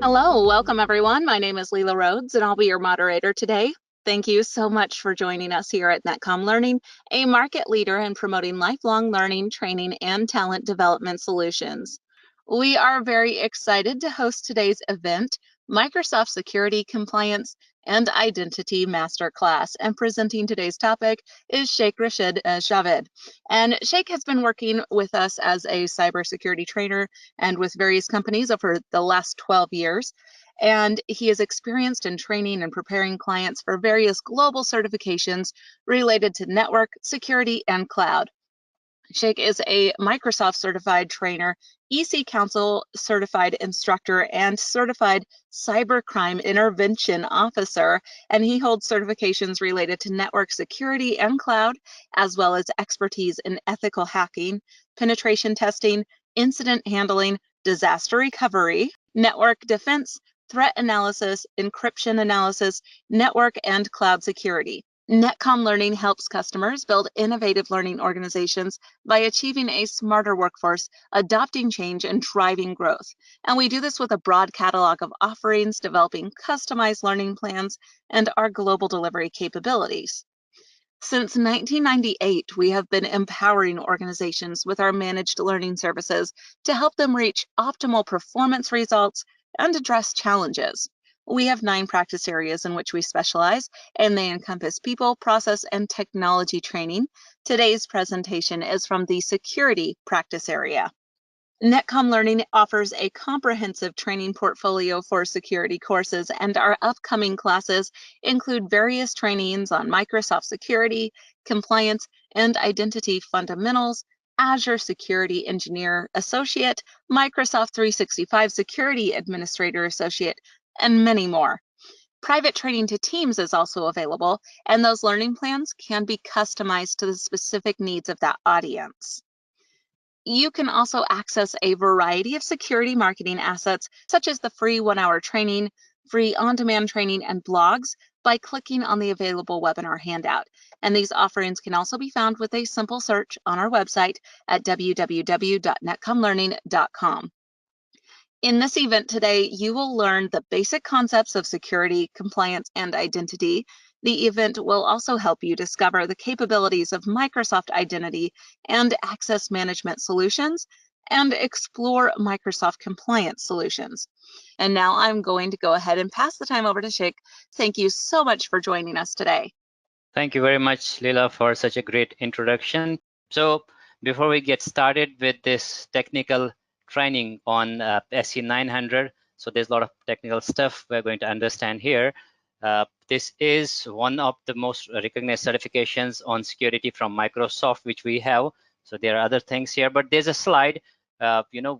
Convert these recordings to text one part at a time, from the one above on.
Hello, welcome everyone. My name is Leela Rhodes and I'll be your moderator today. Thank you so much for joining us here at NetCom Learning, a market leader in promoting lifelong learning, training, and talent development solutions. We are very excited to host today's event, Microsoft Security Compliance and Identity Masterclass. And presenting today's topic is Sheikh Raashid Javed. And Sheikh has been working with us as a cybersecurity trainer and with various companies over the last 12 years. And he is experienced in training and preparing clients for various global certifications related to network, security, and cloud. Sheikh is a Microsoft certified trainer, EC Council certified instructor, and certified cybercrime intervention officer. And he holds certifications related to network security and cloud, as well as expertise in ethical hacking, penetration testing, incident handling, disaster recovery, network defense, threat analysis, encryption analysis, network and cloud security. NetCom Learning helps customers build innovative learning organizations by achieving a smarter workforce, adopting change, and driving growth. And we do this with a broad catalog of offerings, developing customized learning plans, and our global delivery capabilities. Since 1998, we have been empowering organizations with our managed learning services to help them reach optimal performance results and address challenges. We have 9 practice areas in which we specialize, and they encompass people, process, and technology training. Today's presentation is from the security practice area. NetCom Learning offers a comprehensive training portfolio for security courses, and our upcoming classes include various trainings on Microsoft Security, Compliance, and Identity Fundamentals, Azure Security Engineer Associate, Microsoft 365 Security Administrator Associate, and many more. Private training to teams is also available, and those learning plans can be customized to the specific needs of that audience. You can also access a variety of security marketing assets, such as the free 1-hour training, free on-demand training, and blogs by clicking on the available webinar handout. And these offerings can also be found with a simple search on our website at www.netcomlearning.com. In this event today, you will learn the basic concepts of security, compliance, and identity. The event will also help you discover the capabilities of Microsoft Identity and Access Management Solutions and explore Microsoft Compliance Solutions. And now I'm going to go ahead and pass the time over to Sheikh. Thank you so much for joining us today. Thank you very much, Leela, for such a great introduction. So before we get started with this technical training on SC900, so there's a lot of technical stuff we're going to understand here. This is one of the most recognized certifications on security from Microsoft, which we have. So there are other things here, but there's a slide,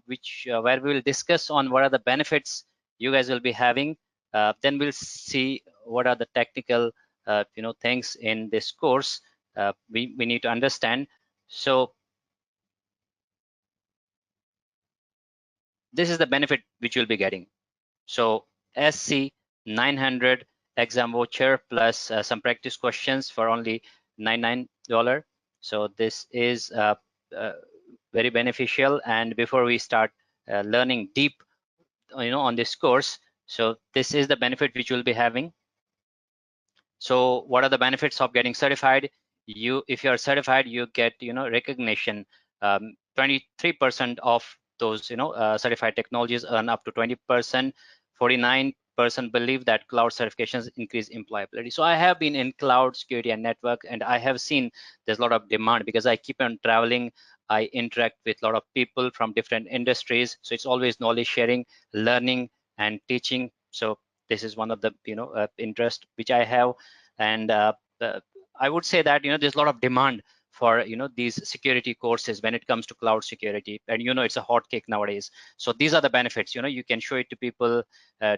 which where we will discuss on what are the benefits you guys will be having. Then we'll see what are the technical things in this course we need to understand. So this is the benefit which you'll be getting. So SC 900 exam voucher plus some practice questions for only $99. So this is very beneficial. And before we start learning deep on this course, so this is the benefit which you'll be having. So what are the benefits of getting certified? If you are certified, you get recognition. 23% of those certified technologies earn up to 20%. 49% believe that cloud certifications increase employability. So I have been in cloud security and network, and I have seen there's a lot of demand because I keep on traveling. I interact with a lot of people from different industries. So it's always knowledge sharing, learning, and teaching. So this is one of the interest which I have, and I would say that there's a lot of demand for these security courses when it comes to cloud security, and it's a hot cake nowadays. So these are the benefits. You can show it to people,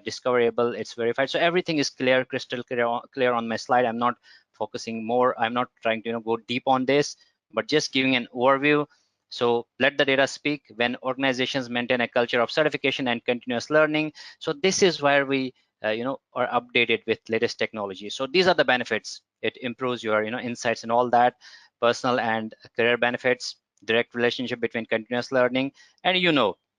discoverable, it's verified. So everything is clear, crystal clear on my slide. I'm not focusing more. I'm not trying to go deep on this, but just giving an overview. So let the data speak. When organizations maintain a culture of certification and continuous learning, so this is where we are updated with latest technology. So these are the benefits. It improves your insights and all that, personal and career benefits, direct relationship between continuous learning, and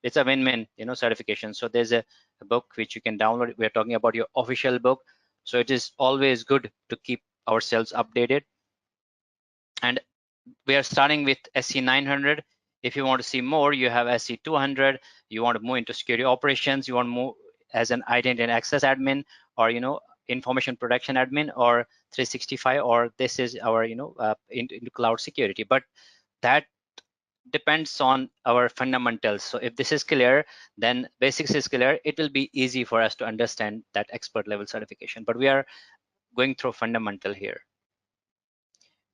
it's a win-win certification. So there's a book which you can download. We're talking about your official book, so it is always good to keep ourselves updated. And we are starting with SC 900. If you want to see more, you have SC 200. You want to move into security operations, you want to move as an identity and access admin, or information protection admin, or 365, or this is our into cloud security. But that depends on our fundamentals. So if this is clear, then basics is clear, it will be easy for us to understand that expert level certification. But we are going through fundamental here.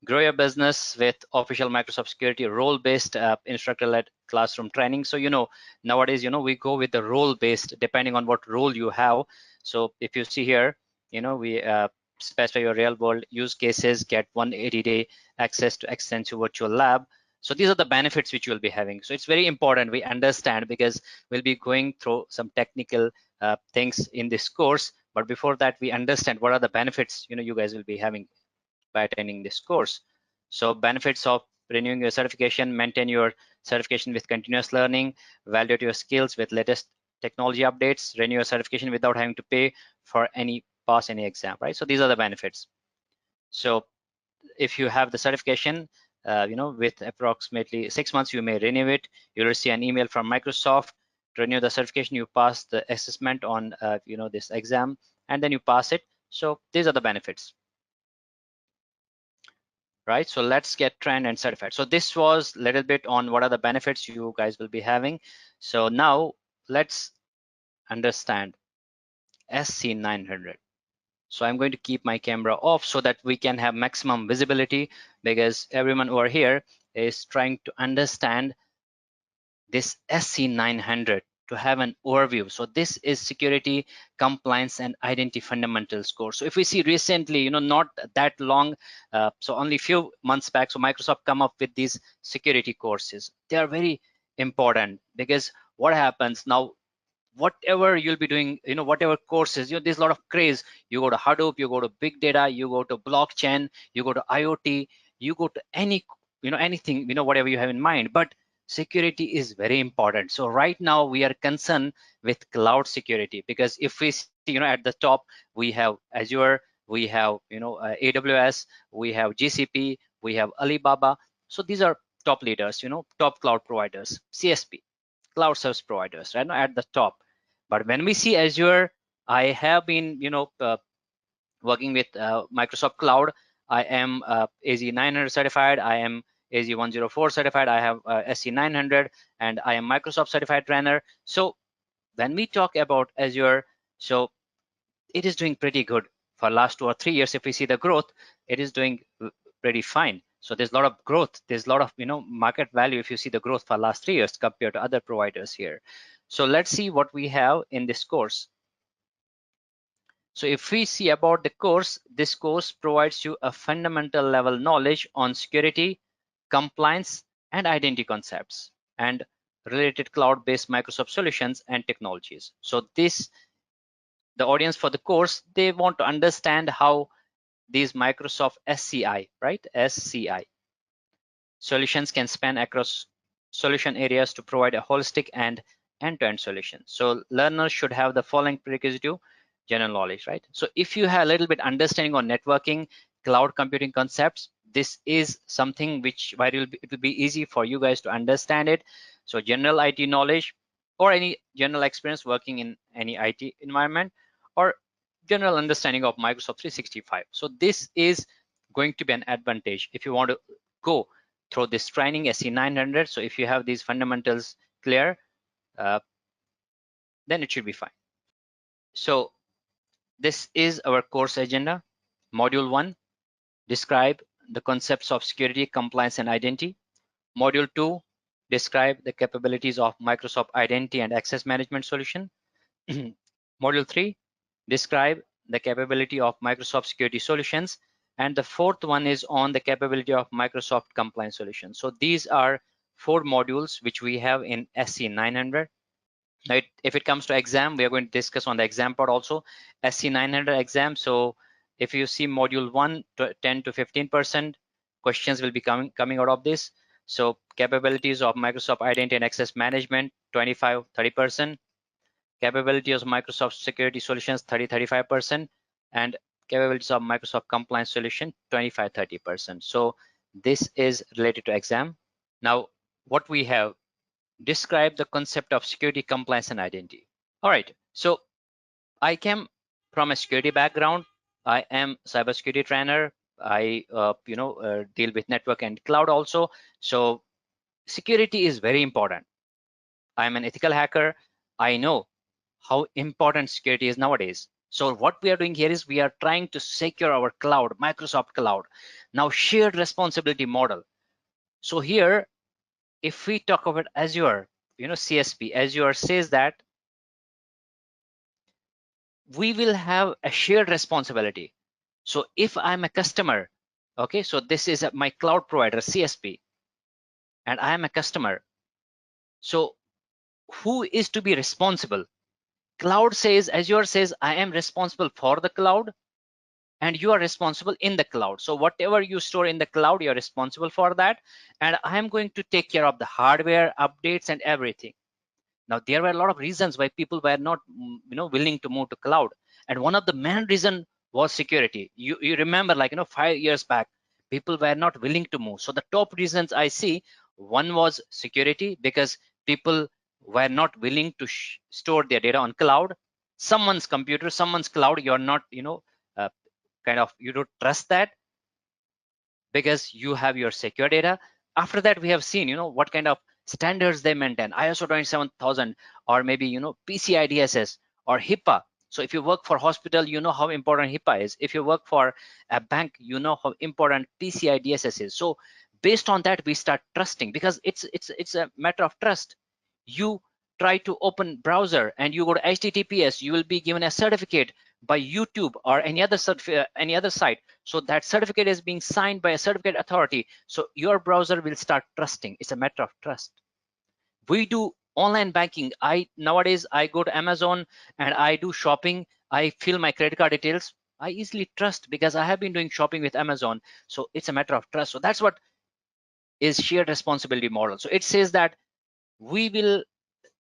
Grow your business with official Microsoft Security role-based instructor-led classroom training. So nowadays we go with the role-based depending on what role you have. So if you see here, we specify your real-world use cases, get 180-day access to extensive virtual lab. So these are the benefits which you'll be having. So it's very important we understand, because we'll be going through some technical things in this course. But before that, we understand what are the benefits you guys will be having by attending this course. So benefits of renewing your certification: maintain your certification with continuous learning, validate your skills with latest technology updates, renew your certification without having to pay for pass any exam, right? So these are the benefits. So if you have the certification, with approximately 6 months, you may renew it. You'll receive an email from Microsoft to renew the certification. You pass the assessment on this exam, and then you pass it. So these are the benefits, right? So let's get trained and certified. So this was a little bit on what are the benefits you guys will be having. So now let's understand SC 900. So I'm going to keep my camera off so that we can have maximum visibility, because everyone over here is trying to understand this SC 900 to have an overview. So this is security, compliance, and identity fundamentals course. So if we see recently, not that long, so only few months back, so Microsoft come up with these security courses. They are very important, because what happens now, whatever you'll be doing, whatever courses, there's a lot of craze. You go to Hadoop, you go to big data, you go to blockchain, you go to IoT, you go to anything, whatever you have in mind. But security is very important. So right now we are concerned with cloud security, because if we see, at the top, we have Azure, we have AWS, we have GCP, we have Alibaba. So these are top leaders, top cloud providers, CSP, cloud service providers, right now at the top. But when we see Azure, I have been working with Microsoft Cloud. I am AZ 900 certified, I am AZ 104 certified, I have SC 900, and I am Microsoft certified trainer. So when we talk about Azure, so it is doing pretty good for last 2 or 3 years. If we see the growth, it is doing pretty fine. So there's a lot of growth, there's a lot of market value if you see the growth for last 3 years compared to other providers here. So let's see what we have in this course. So if we see about the course, this course provides you a fundamental level knowledge on security, compliance, and identity concepts, and related cloud-based Microsoft solutions and technologies. So the audience for the course, they want to understand how these Microsoft SCI, right? SCI solutions can span across solution areas to provide a holistic and end-to-end solution. So learners should have the following prerequisite: general knowledge, right? So if you have a little bit understanding on networking, cloud computing concepts, this is something which it will be easy for you guys to understand it. So general IT knowledge, or any general experience working in any IT environment, or general understanding of Microsoft 365. So this is going to be an advantage if you want to go through this training SC 900. So if you have these fundamentals clear, then it should be fine. So this is our course agenda. Module 1, describe the concepts of security, compliance, and identity. Module 2, describe the capabilities of Microsoft Identity and Access Management solution. Module 3, describe the capability of Microsoft Security Solutions. And the fourth one is on the capability of Microsoft Compliance Solutions. So these are 4 modules which we have in SC 900. If it comes to exam, we are going to discuss on the exam part also. SC 900 exam, so If you see module 1, 10 to 15% questions will be coming out of this. So capabilities of Microsoft Identity and Access Management, 25-30%. Capabilities of Microsoft Security Solutions, 30-35%. And capabilities of Microsoft Compliance Solution, 25-30%. So this is related to exam. Now, what we have described the concept of security, compliance, and identity. All right, so I came from a security background. I am cybersecurity trainer. I deal with network and cloud also. So security is very important. I'm an ethical hacker. I know how important security is nowadays. So what we are doing here is we are trying to secure our cloud, Microsoft Cloud. Now shared responsibility model. So here, if we talk about Azure, CSP, Azure says that we will have a shared responsibility. So if I'm a customer, okay, so this is my cloud provider, CSP, and I am a customer. So who is to be responsible? Cloud says, Azure says, I am responsible for the cloud and you are responsible in the cloud. So whatever you store in the cloud, you're responsible for that. And I am going to take care of the hardware updates and everything. Now, there were a lot of reasons why people were not, willing to move to cloud. And one of the main reason was security. You remember, 5 years back, people were not willing to move. So the top reasons I see, one was security, because people were not willing to store their data on cloud. Someone's computer, someone's cloud, you're not, uh, you don't trust that because you have your secure data. After that, we have seen, what kind of standards they maintain, ISO 27000, or maybe, PCI DSS or HIPAA. So if you work for hospital, you know how important HIPAA is. If you work for a bank, you know how important PCI DSS is. So based on that, we start trusting, because it's a matter of trust. You try to open browser and you go to HTTPS, you will be given a certificate by YouTube or any other site. So that certificate is being signed by a certificate authority. So your browser will start trusting. It's a matter of trust. We do online banking. Nowadays I go to Amazon and I do shopping. I fill my credit card details. I easily trust because I have been doing shopping with Amazon. So it's a matter of trust. So that's what is shared responsibility model. So it says that we will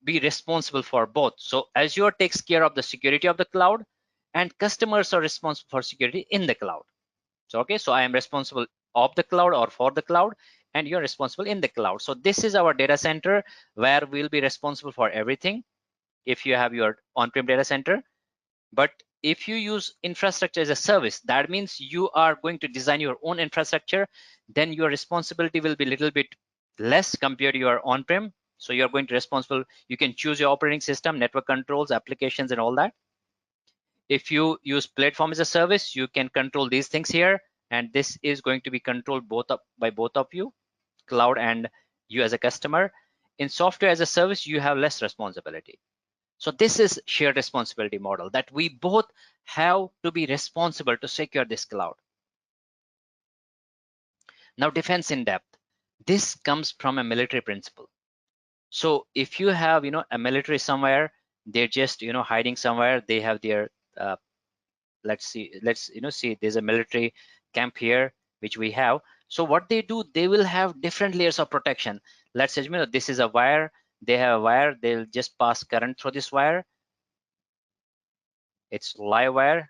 be responsible for both. So Azure takes care of the security of the cloud and customers are responsible for security in the cloud. So, okay, so I am responsible of the cloud or for the cloud, and you're responsible in the cloud. So this is our data center where we'll be responsible for everything if you have your on-prem data center. But if you use infrastructure as a service, that means you are going to design your own infrastructure, then your responsibility will be a little bit less compared to your on-prem. So you're going to responsible, you can choose your operating system, network controls, applications, and all that. If you use platform as a service, you can control these things here, and this is going to be controlled by both of you, cloud and you as a customer. In software as a service, you have less responsibility. So this is shared responsibility model, that we both have to be responsible to secure this cloud. Now, defense in depth. This comes from a military principle. So if you have, a military somewhere, they're just, hiding somewhere. They have their, let's see, there's a military camp here, which we have. So what they do, they will have different layers of protection. Let's say, this is a wire. They have a wire. They'll just pass current through this wire. It's live wire.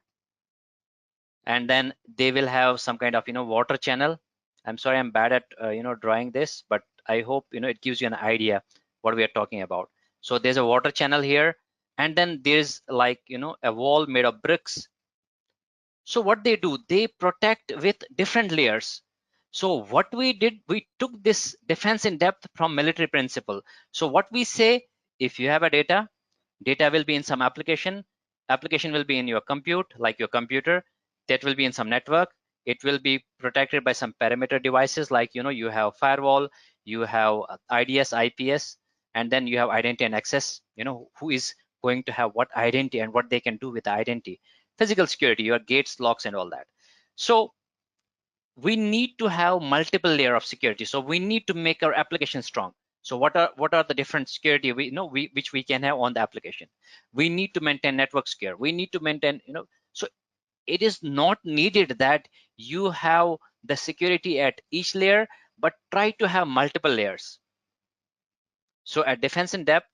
And then they will have some kind of water channel. I'm sorry, I'm bad at drawing this, but I hope it gives you an idea what we are talking about. So there's a water channel here, and then there's a wall made of bricks. So what they do, they protect with different layers. So what we did, we took this defense in depth from military principle. So what we say, if you have a data will be in some application will be in your compute, like your computer, that will be in some network. It will be protected by some perimeter devices, like you have firewall, you have IDS, IPS, and then you have identity and access, who is going to have what identity and what they can do with the identity. Physical security, your gates, locks, and all that. So we need to have multiple layer of security. So we need to make our application strong. So what are the different security which we can have on the application? We need to maintain network secure. We need to maintain, so it is not needed that you have the security at each layer, but try to have multiple layers. So at defense in depth,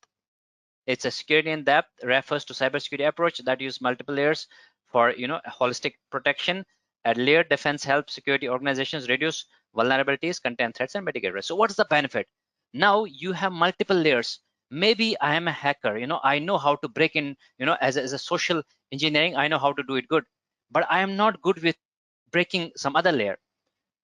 it's a security in depth refers to cybersecurity approach that use multiple layers for holistic protection. At layered defense helps security organizations reduce vulnerabilities, contain threats, and mitigate risk. So what's the benefit? Now you have multiple layers. Maybe I am a hacker, I know how to break in, as a social engineering, I know how to do it good, but I am not good with breaking some other layer.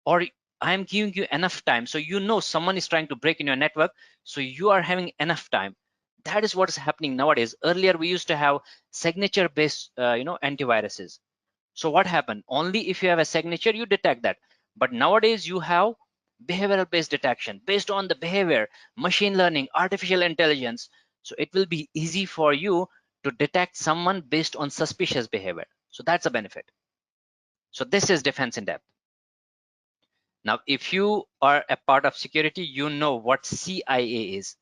Or I am giving you enough time, so someone is trying to break in your network, so you are having enough time. That is what is happening nowadays. Earlier we used to have signature based antiviruses. So what happened? Only if you have a signature you detect that. But nowadays you have behavioral based detection based on the behavior, machine learning, artificial intelligence. So it will be easy for you to detect someone based on suspicious behavior. So that's a benefit. So this is defense in depth. Now, if you are a part of security, you know what CIA is.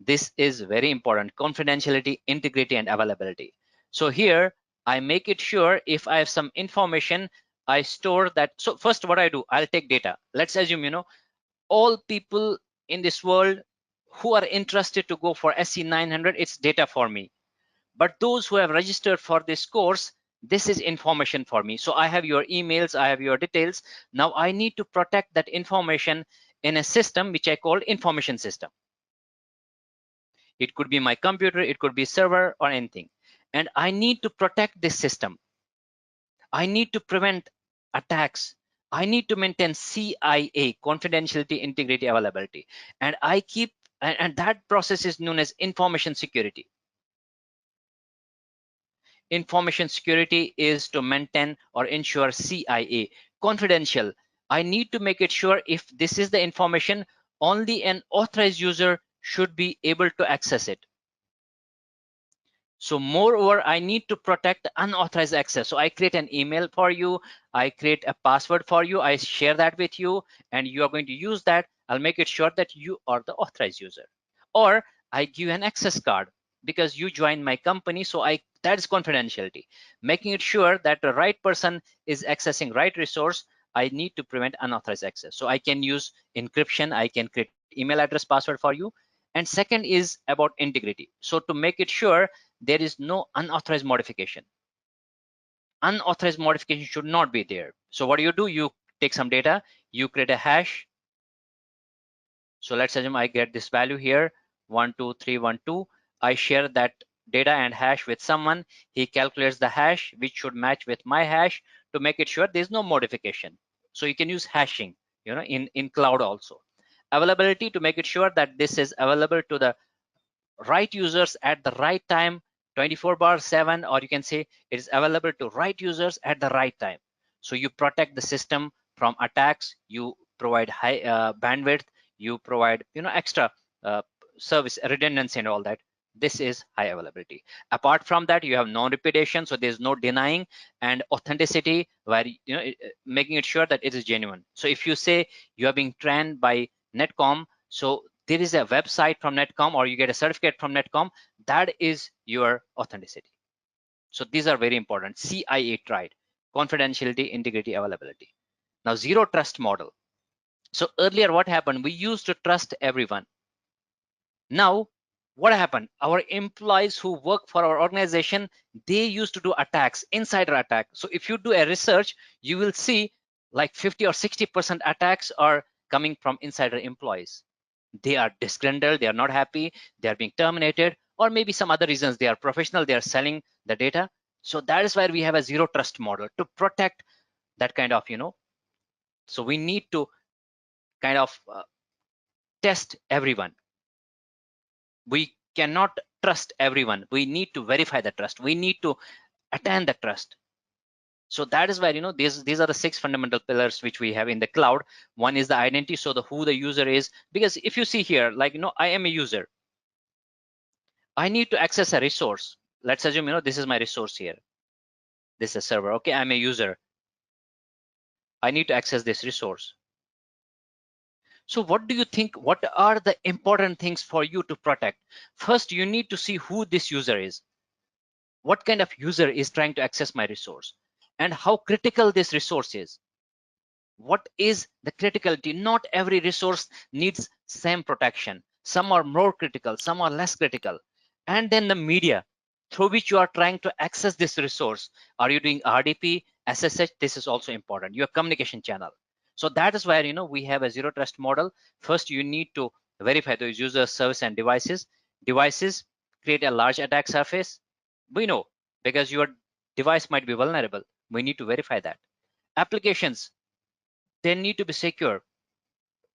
This is very important: confidentiality, integrity, and availability. So here, I make it sure if I have some information, I store that. So first, what I do, I'll take data. Let's assume, all people in this world who are interested to go for SC 900, it's data for me. But those who have registered for this course, this is information for me. So I have your emails, I have your details. Now I need to protect that information in a system which I call information system. It could be my computer, it could be server or anything. And I need to protect this system. I need to prevent attacks. I need to maintain CIA, confidentiality, integrity, availability. And I keep, and that process is known as information security. Information security is to maintain or ensure CIA confidential. I need to make it sure if this is the information, only an authorized user should be able to access it. So moreover, I need to protect unauthorized access. So I create an email for you, I create a password for you, I share that with you, and you are going to use that. I'll make it sure that you are the authorized user. Or I give an access card because you join my company, so that is confidentiality. Making it sure that the right person is accessing right resource, I need to prevent unauthorized access. So I can use encryption, I can create email address password for you. And second is about integrity. So to make it sure there is no unauthorized modification. Unauthorized modification should not be there. So what do? You take some data, you create a hash. So let's assume I get this value here, 12312. I share that data and hash with someone. He calculates the hash, which should match with my hash to make it sure there's no modification. So you can use hashing, in cloud also. Availability, to make it sure that this is available to the right users at the right time, 24/7, or you can say it is available to right users at the right time. So you protect the system from attacks, you provide high bandwidth, you provide extra uh, service redundancy and all that. This is high availability. Apart from that, you have non-repudiation, so there's no denying, and authenticity, where making it sure that it is genuine. So if you say you are being trained by NetCom, so there is a website from NetCom or you get a certificate from NetCom, that is your authenticity. So these are very important. CIA tried: confidentiality, integrity, availability. Now zero trust model. So earlier what happened? We used to trust everyone. Now what happened? Our employees who work for our organization, they used to do attacks, insider attack. So if you do a research, you will see like 50 or 60% attacks are coming from insider employees. They are disgruntled, they are not happy, they are being terminated, or maybe some other reasons. They are professional, they are selling the data. So that is why we have a zero trust model to protect that kind of, so we need to kind of test everyone. We cannot trust everyone. We need to verify the trust. We need to attain the trust. So that is where these are the 6 fundamental pillars which we have in the cloud. One is the identity, so who the user is. Because if you see here, like I am a user, I need to access a resource. Let's assume this is my resource here. This is a server. Okay, I'm a user. I need to access this resource. So what do you think? What are the important things for you to protect? First, you need to see who this user is. What kind of user is trying to access my resource? and how critical this resource is. What is the criticality? Not every resource needs same protection. Some are more critical, some are less critical. And then the media through which you are trying to access this resource. Are you doing RDP, SSH? This is also important, your communication channel. So that is where we have a zero trust model. First, you need to verify those users, service, and devices create a large attack surface. We know, because your device might be vulnerable. We need to verify that. Applications, they need to be secure.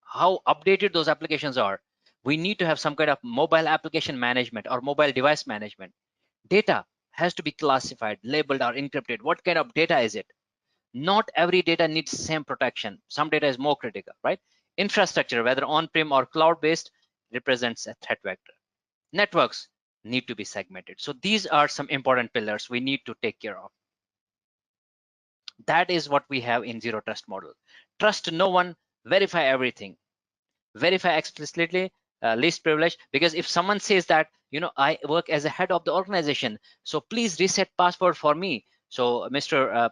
How updated those applications are. We need to have some kind of mobile application management or mobile device management. Data has to be classified, labeled, or encrypted. What kind of data is it? Not every data needs same protection. Some data is more critical, right? Infrastructure, whether on-prem or cloud-based, represents a threat vector. Networks need to be segmented. So these are some important pillars we need to take care of. That is what we have in zero trust model. Trust no one, verify everything. Verify explicitly, least privilege, because if someone says that I work as a head of the organization, so please reset password for me. So Mr.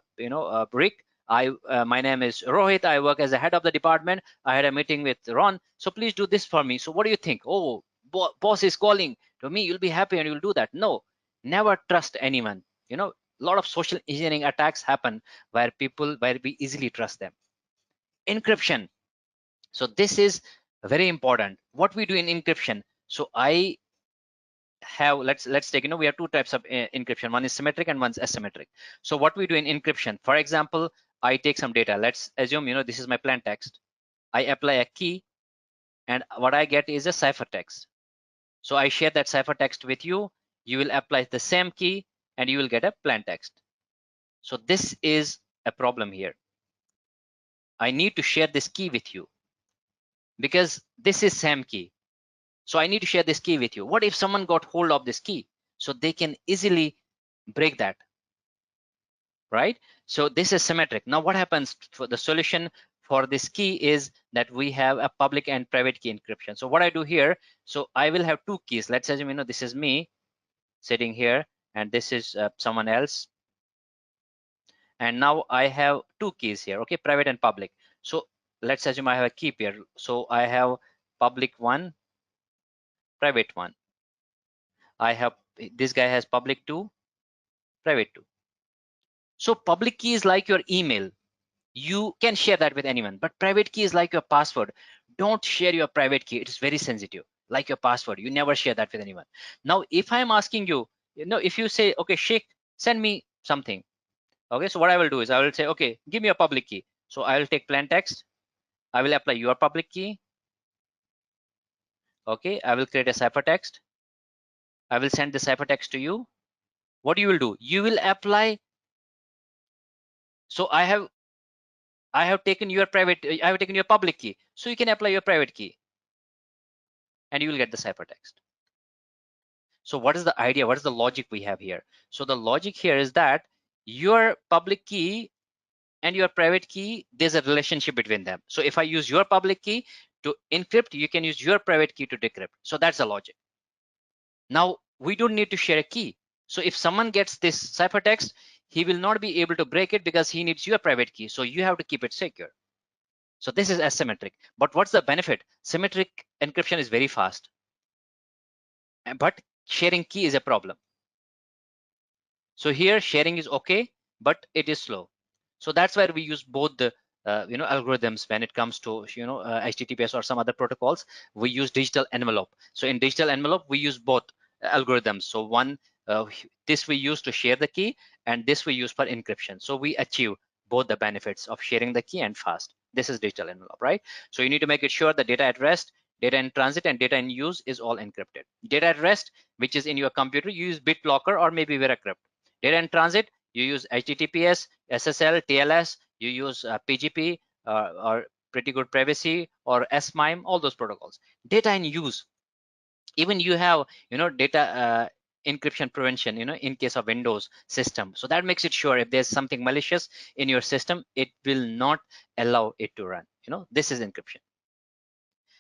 Rick, my name is Rohit, I work as a head of the department, I had a meeting with Ron, so please do this for me. So what do you think? Oh, boss is calling to me, you'll be happy and you'll do that. No, never trust anyone. A lot of social engineering attacks happen where we easily trust them. Encryption, so this is very important. What we do in encryption, so I have, let's take, we have two types of encryption. One is symmetric and one's asymmetric. So what we do in encryption, for example, I take some data. Let's assume this is my plain text. I apply a key, and what I get is a ciphertext. So I share that ciphertext with you. You will apply the same key and you will get a plain text. So this is a problem here. I need to share this key with you because this is same key. So I need to share this key with you. What if someone got hold of this key? So they can easily break that, right? So this is symmetric. Now what happens for the solution for this key is that we have a public and private key encryption. So what I do here, so I will have two keys. Let's assume this is me sitting here and this is someone else. And now I have two keys here, okay, private and public. So let's assume I have a key pair. So I have public one, private one. I have, this guy has public 2, private 2. So public key is like your email. You can share that with anyone, but private key is like your password. Don't share your private key. It is very sensitive, like your password. You never share that with anyone. Now, if I'm asking you, if you say, okay, Sheikh, send me something. Okay, so what I will do is I will say, okay, give me a public key. So I will take plain text. I will apply your public key. Okay, I will create a ciphertext. I will send the ciphertext to you. What you will do? You will apply. So I have taken your private, I have taken your public key. So you can apply your private key and you will get the ciphertext. So what is the idea? What is the logic we have here? So the logic here is that your public key and your private key, there's a relationship between them. So if I use your public key to encrypt, you can use your private key to decrypt. So that's the logic. Now we don't need to share a key. So if someone gets this ciphertext, he will not be able to break it because he needs your private key. So you have to keep it secure. So this is asymmetric. But what's the benefit? Symmetric encryption is very fast, but sharing key is a problem. So here sharing is okay, but it is slow. So that's why we use both the algorithms when it comes to HTTPS or some other protocols. We use digital envelope. So in digital envelope we use both algorithms. So one this we use to share the key, and this we use for encryption. So we achieve both the benefits of sharing the key and fast. This is digital envelope, right? So you need to make it sure the data at rest, data in transit, and data in use is all encrypted. Data at rest, which is in your computer, you use BitLocker or maybe VeraCrypt. Data in transit, you use HTTPS, SSL, TLS, you use PGP or pretty good privacy or SMIME, all those protocols. Data in use, even you have data encryption prevention in case of Windows system. So that makes it sure if there's something malicious in your system, it will not allow it to run. This is encryption.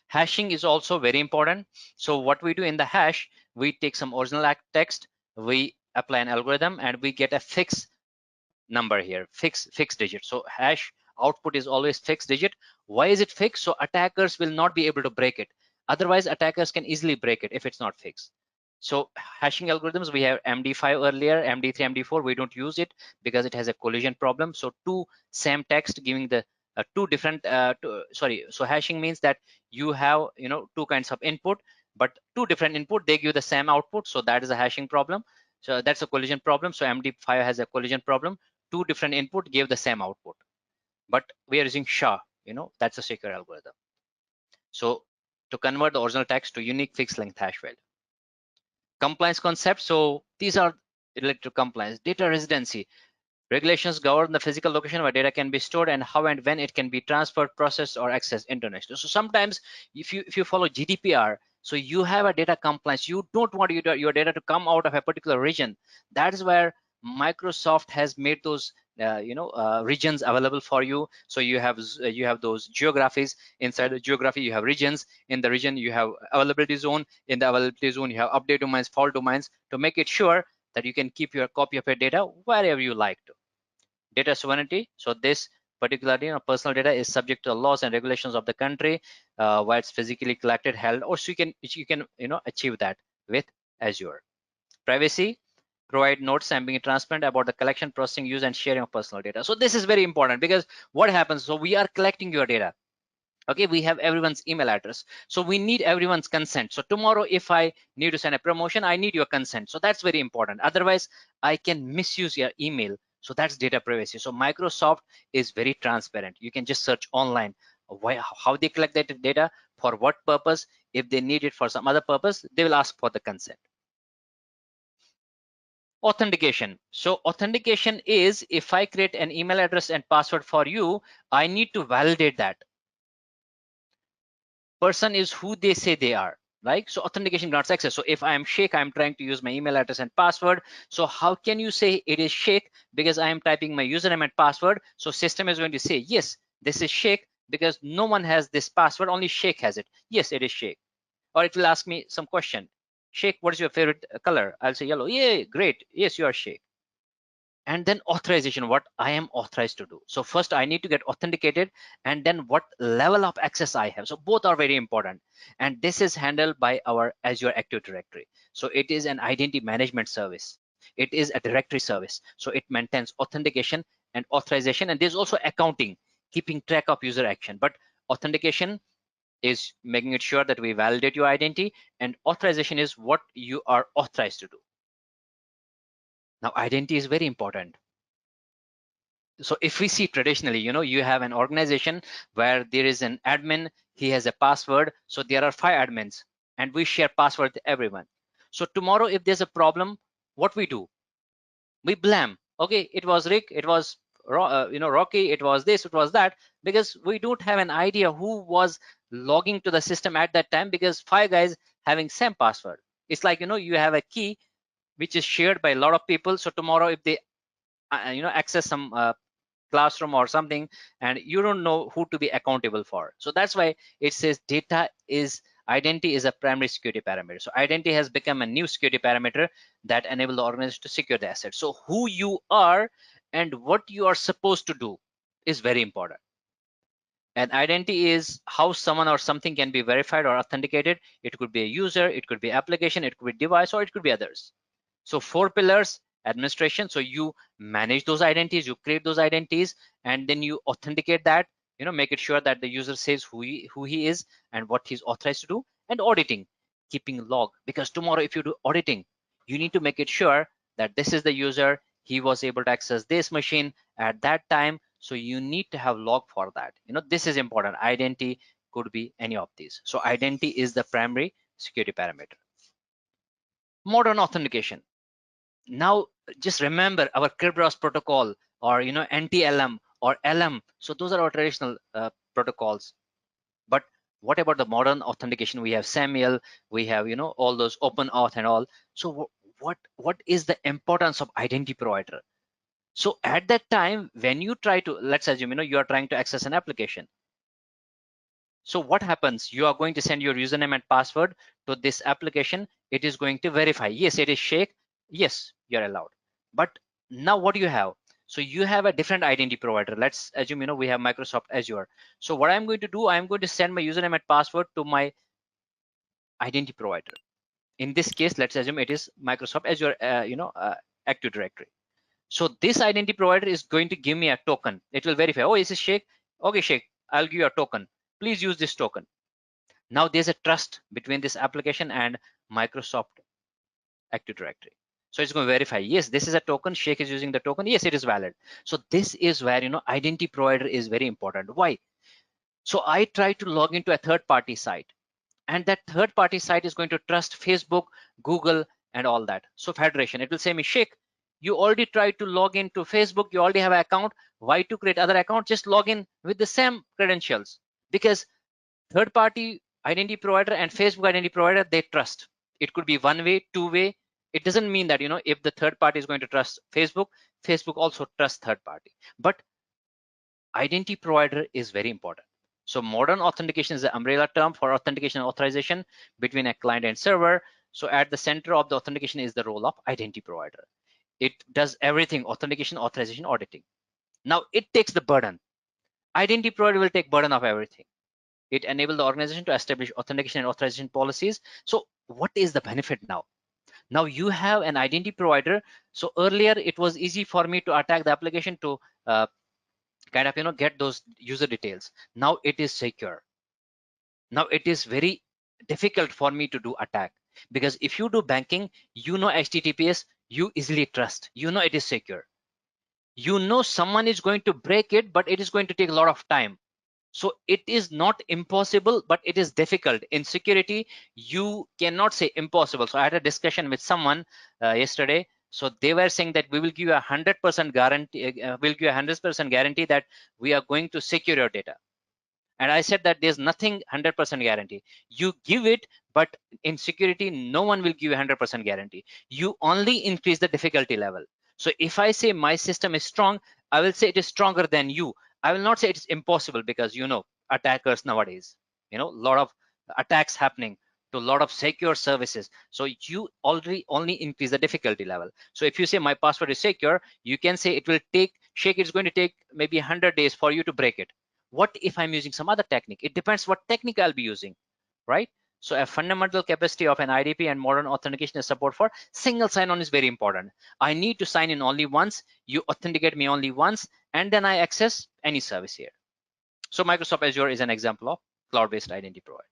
Hashing is also very important. So what we do in the hash, we take some original text, we apply an algorithm, and we get a fixed number here, fixed digit. So hash output is always fixed digit. Why is it fixed? So attackers will not be able to break it. Otherwise, attackers can easily break it if it's not fixed. So hashing algorithms, we have MD5 earlier, MD3, MD4. We don't use it because it has a collision problem. So two same text giving the two different. So hashing means that you have two kinds of input, but two different input, they give the same output. So that is a hashing problem. So that's a collision problem. So MD5 has a collision problem. Two different input give the same output. But we are using SHA. That's a secure algorithm. So to convert the original text to unique fixed length hash value. Compliance concepts. So these are related to compliance. Data residency. Regulations govern the physical location where data can be stored and how and when it can be transferred, processed, or accessed internationally. So sometimes if you follow GDPR, so you have a data compliance, you don't want your data to come out of a particular region. That is where Microsoft has made those regions available for you. So you have those geographies. Inside the geography you have regions. In the region you have availability zone. In the availability zone you have update domains, fault domains, to make it sure that you can keep your copy of your data wherever you like to. Data sovereignty. So this particularly personal data is subject to the laws and regulations of the country where it's physically collected, held, or so you can achieve that with Azure. Privacy. Provide notes and being transparent about the collection, processing, use, and sharing of personal data. So this is very important because what happens? So we are collecting your data. Okay, we have everyone's email address, so we need everyone's consent. So tomorrow if I need to send a promotion, I need your consent. So that's very important, otherwise I can misuse your email. So that's data privacy. So Microsoft is very transparent. You can just search online how they collect that data, for what purpose. If they need it for some other purpose, they will ask for the consent. Authentication. So authentication is, if I create an email address and password for you, I need to validate that person is who they say they are, right? So authentication grants access. So if I am Sheikh, I'm trying to use my email address and password. So how can you say it is Sheikh? Because I am typing my username and password. So system is going to say, yes, this is Sheikh, because no one has this password, only Sheikh has it. Yes, it is Sheikh. Or it will ask me some question. Sheikh, what is your favorite color? I'll say yellow. Yeah, great. Yes, you are Sheikh. And then authorization, what I am authorized to do. So first I need to get authenticated, and then what level of access I have. So both are very important, and this is handled by our Azure Active Directory. So it is an identity management service, it is a directory service. So it maintains authentication and authorization, and there's also accounting, keeping track of user action. But authentication is making it sure that we validate your identity, and authorization is what you are authorized to do. Now identity is very important. So if we see traditionally, you have an organization where there is an admin, he has a password. So there are 5 admins and we share password to everyone. So tomorrow if there's a problem, what we do? We blame. Okay, it was Rick, it was Rocky, it was this, it was that, because we don't have an idea who was logging to the system at that time, because 5 guys having same password. It's like, you have a key which is shared by a lot of people. So tomorrow if they access some classroom or something, and you don't know who to be accountable for. So that's why it says identity is a primary security parameter. So identity has become a new security parameter that enable the organization to secure the asset. So who you are and what you are supposed to do is very important. And identity is how someone or something can be verified or authenticated. It could be a user, it could be application, it could be device, or it could be others. So 4 pillars: administration. So you manage those identities, you create those identities, and then you authenticate that, make it sure that the user says who he is and what he's authorized to do. And auditing, keeping log, because tomorrow if you do auditing, you need to make it sure that this is the user, he was able to access this machine at that time. So you need to have log for that. This is important. Identity could be any of these. So identity is the primary security parameter. Modern authentication. Now just remember our Kerberos protocol, or NTLM or LM. So those are our traditional protocols. But what about the modern authentication? We have Samuel, we have all those open auth and all. So what is the importance of identity provider? So at that time when you try to, let's assume you are trying to access an application. So what happens? You are going to send your username and password to this application. It is going to verify, yes, it is Sheikh. Yes, you're allowed. But now what do you have? So you have a different identity provider. Let's assume, we have Microsoft Azure. So what I'm going to do, I'm going to send my username and password to my identity provider. In this case, let's assume it is Microsoft Azure, Active Directory. So this identity provider is going to give me a token. It will verify, oh, this is Sheikh. Okay, Sheikh, I'll give you a token. Please use this token. Now there's a trust between this application and Microsoft Active Directory. So it's going to verify, yes, this is a token. Sheikh is using the token. Yes, it is valid. So this is where, identity provider is very important. Why? So I try to log into a third-party site, and that third-party site is going to trust Facebook, Google, and all that. So federation, it will say me, Sheikh, you already tried to log into Facebook. You already have an account. Why to create other account? Just log in with the same credentials, because third-party identity provider and Facebook identity provider, they trust. It could be one way, two way. It doesn't mean that, if the third party is going to trust Facebook, Facebook also trusts third party. But identity provider is very important. So modern authentication is the umbrella term for authentication and authorization between a client and server. So at the center of the authentication is the role of identity provider. It does everything: authentication, authorization, auditing. Now it takes the burden. Identity provider will take burden of everything. It enables the organization to establish authentication and authorization policies. So what is the benefit now? Now you have an identity provider. So earlier it was easy for me to attack the application to kind of get those user details. Now it is secure. Now it is very difficult for me to do attack, because if you do banking, HTTPS, you easily trust, it is secure. Someone is going to break it, but it is going to take a lot of time. So it is not impossible, but it is difficult. In security, you cannot say impossible. So I had a discussion with someone yesterday. So they were saying that we will give you 100% guarantee. We'll give you 100% guarantee that we are going to secure your data. And I said that there's nothing 100% guarantee. You give it, but in security, no one will give you 100% guarantee. You only increase the difficulty level. So if I say my system is strong, I will say it is stronger than you. I will not say it's impossible, because attackers nowadays, a lot of attacks happening to a lot of secure services. So you already only increase the difficulty level. So if you say my password is secure, you can say it will take, Sheikh, it's going to take maybe 100 days for you to break it. What if I'm using some other technique? It depends what technique I'll be using, right? So a fundamental capacity of an IDP and modern authentication is support for single sign-on is very important. I need to sign in only once, you authenticate me only once, and then I access any service here. So Microsoft Azure is an example of cloud-based identity provider.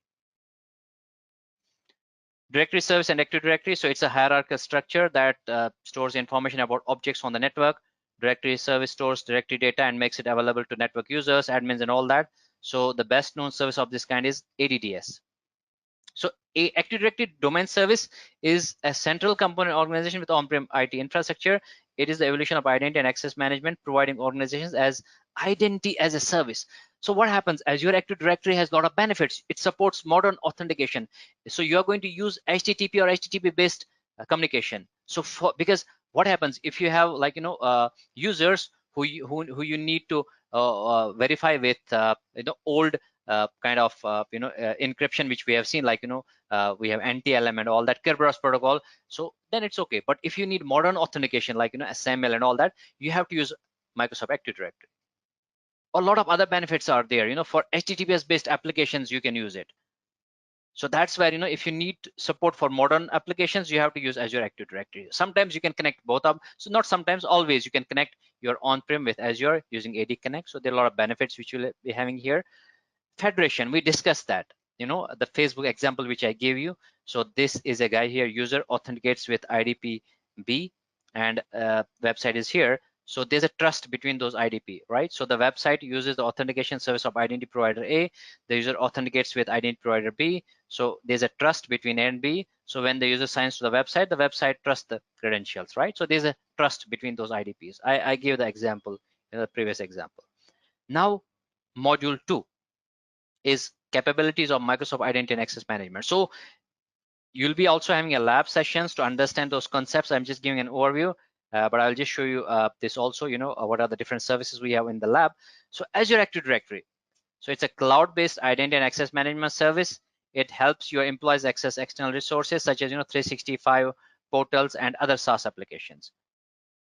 Directory service and Active Directory. So it's a hierarchical structure that stores information about objects on the network. Directory service stores directory data and makes it available to network users, admins, and all that. So the best known service of this kind is ADDS. So a Active Directory domain service is a central component organization with on-prem IT infrastructure. It is the evolution of identity and access management, providing organizations as identity as a service. So what happens? Azure Active Directory has a lot of benefits. It supports modern authentication. So you are going to use HTTP or HTTP based communication. So because what happens if you have users who you need to verify with old kind of encryption, which we have seen, we have NTLM and all that, Kerberos protocol. So then it's okay. But if you need modern authentication, like SML and all that, you have to use Microsoft Active Directory. A lot of other benefits are there. For HTTPS based applications, you can use it. So that's where, if you need support for modern applications, you have to use Azure Active Directory. Sometimes you can connect both up. So not sometimes, always you can connect your on-prem with Azure using AD Connect. So there are a lot of benefits which you'll be having here. Federation, we discussed that, the Facebook example which I gave you. So this is a guy here, user authenticates with IDP B, and website is here. So there's a trust between those IDP, right? So the website uses the authentication service of identity provider A, the user authenticates with identity provider B. So there's a trust between A and B. So when the user signs to the website trusts the credentials, right? So there's a trust between those IDPs. I gave the example in the previous example. Now module 2 is capabilities of Microsoft Identity and Access Management. So you'll be also having a lab sessions to understand those concepts. I'm just giving an overview, but I'll just show you this also, what are the different services we have in the lab. So Azure Active Directory. So it's a cloud-based identity and access management service. It helps your employees access external resources such as 365 portals and other SaaS applications.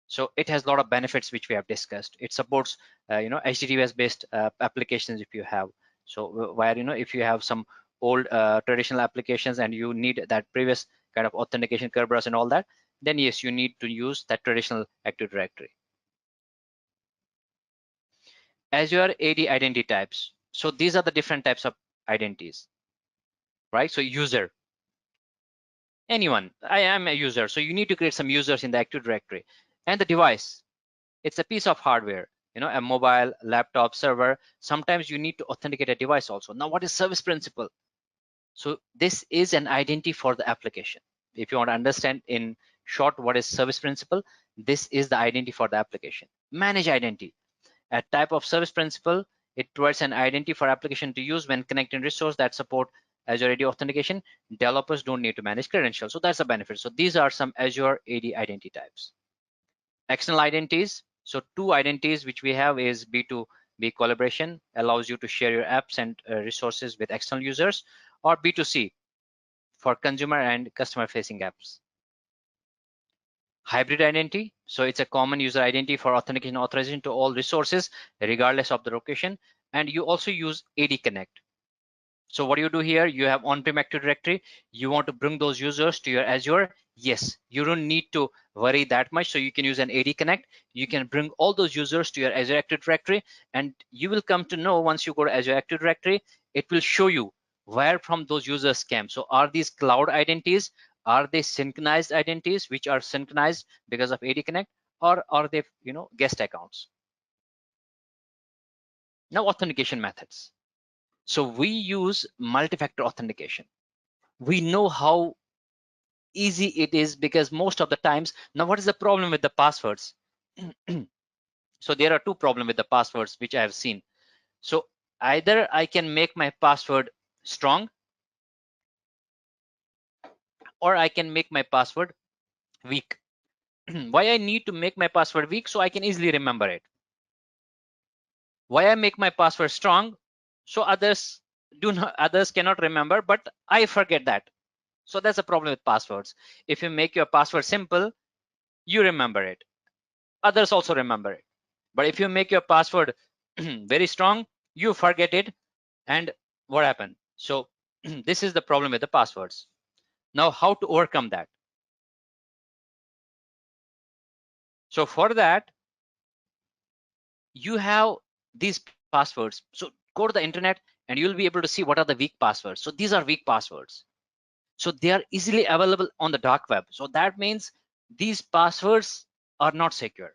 So it has a lot of benefits which we have discussed. It supports HTTPS based applications if you have. So where if you have some old traditional applications and you need that previous kind of authentication Kerberos and all that, then yes, you need to use that traditional Active Directory. Azure AD identity types. So these are the different types of identities, right? So user, anyone, I am a user. So you need to create some users in the Active Directory. And the device, it's a piece of hardware, a mobile, laptop, server. Sometimes you need to authenticate a device also. Now, what is service principal? So this is an identity for the application. If you want to understand in short what is service principal, this is the identity for the application. Manage identity. A type of service principal, it provides an identity for application to use when connecting resources that support Azure AD authentication. Developers don't need to manage credentials. So that's a benefit. So these are some Azure AD identity types. External identities. So two identities which we have is B2B collaboration, allows you to share your apps and resources with external users, or B2C for consumer and customer facing apps. Hybrid identity. So it's a common user identity for authentication and authorization to all resources, regardless of the location. And you also use AD Connect. So what you do here, you have on-prem Active Directory. You want to bring those users to your Azure. Yes, you don't need to worry that much. So you can use an AD Connect. You can bring all those users to your Azure Active Directory, and you will come to know once you go to Azure Active Directory, it will show you where from those users came. So are these cloud identities? Are they synchronized identities, which are synchronized because of AD Connect, or are they, guest accounts? Now, authentication methods. So we use multi-factor authentication. We know how easy it is because most of the times, now what is the problem with the passwords? So there are two problems with the passwords which I have seen. So either I can make my password strong, or I can make my password weak. Why I need to make my password weak? So I can easily remember it. Why I make my password strong? So others cannot remember, but I forget that. So that's a problem with passwords. If you make your password simple, you remember it. Others also remember it. But if you make your password very strong, you forget it. And what happened? So this is the problem with the passwords. Now, how to overcome that? So for that, you have these passwords. So go to the internet and you'll be able to see what are the weak passwords. So these are weak passwords. So they are easily available on the dark web. So that means these passwords are not secure.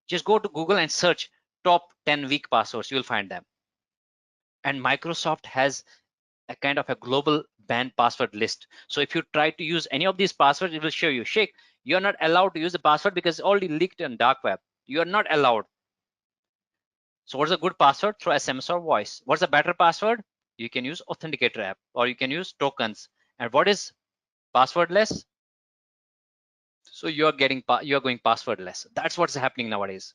Just go to Google and search top 10 weak passwords. You'll find them. And Microsoft has a kind of a global banned password list. So if you try to use any of these passwords, it will show you, Sheikh, you're not allowed to use the password because it's already leaked on dark web. You're not allowed. So what's a good password? Through SMS or voice. What's a better password? You can use Authenticator app, or you can use tokens. And what is passwordless? So you're going passwordless. That's what's happening nowadays.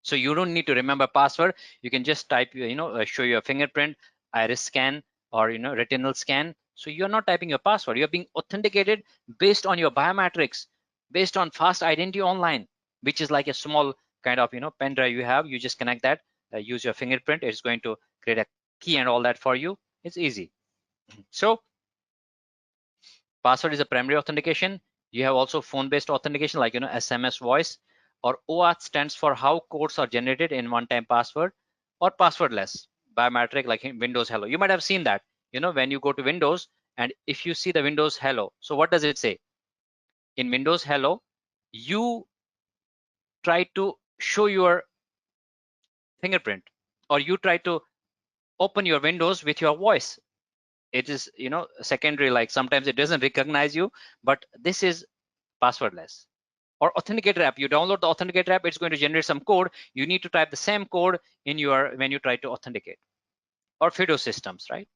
So you don't need to remember password. You can just type, show your fingerprint, iris scan, or retinal scan. So you're not typing your password. You're being authenticated based on your biometrics, based on fast identity online, which is like a small kind of pen drive you have. You just connect that, use your fingerprint. It's going to create a key and all that for you. It's easy. So password is a primary authentication. You have also phone-based authentication, like SMS, voice, or OAuth stands for how codes are generated in one-time password, or passwordless biometric, like in Windows Hello. You might have seen that. When you go to Windows and if you see the Windows Hello, so what does it say? In Windows Hello, you try to show your fingerprint, or you try to open your Windows with your voice. It is secondary, like sometimes it doesn't recognize you, but this is passwordless. Or Authenticator app, you download the Authenticator app, it's going to generate some code. You need to type the same code in when you try to authenticate. Or FIDO systems, right?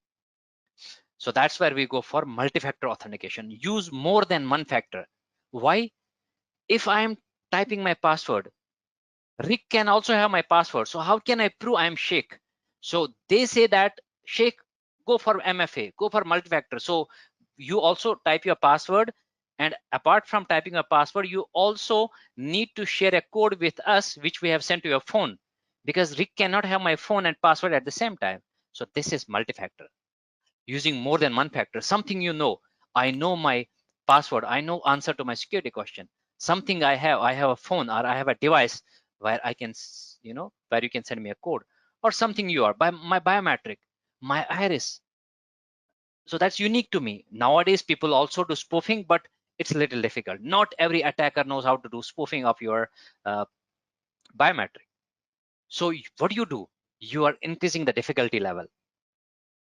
So that's where we go for multi-factor authentication. Use more than one factor. Why? If I am typing my password, Rick can also have my password. So how can I prove I'm Sheikh? So they say that Sheikh, go for MFA, go for multi-factor. So you also type your password, And apart from typing a password, you also need to share a code with us, which we have sent to your phone, because Rick cannot have my phone and password at the same time. So this is multi-factor, using more than one factor. Something you know, I know my password, I know answer to my security question. Something I have a phone or I have a device where I can, where you can send me a code, or something you are by my biometric, my iris. So that's unique to me. Nowadays, people also do spoofing, but it's a little difficult. Not every attacker knows how to do spoofing of your uh, biometric. So what do? You are increasing the difficulty level.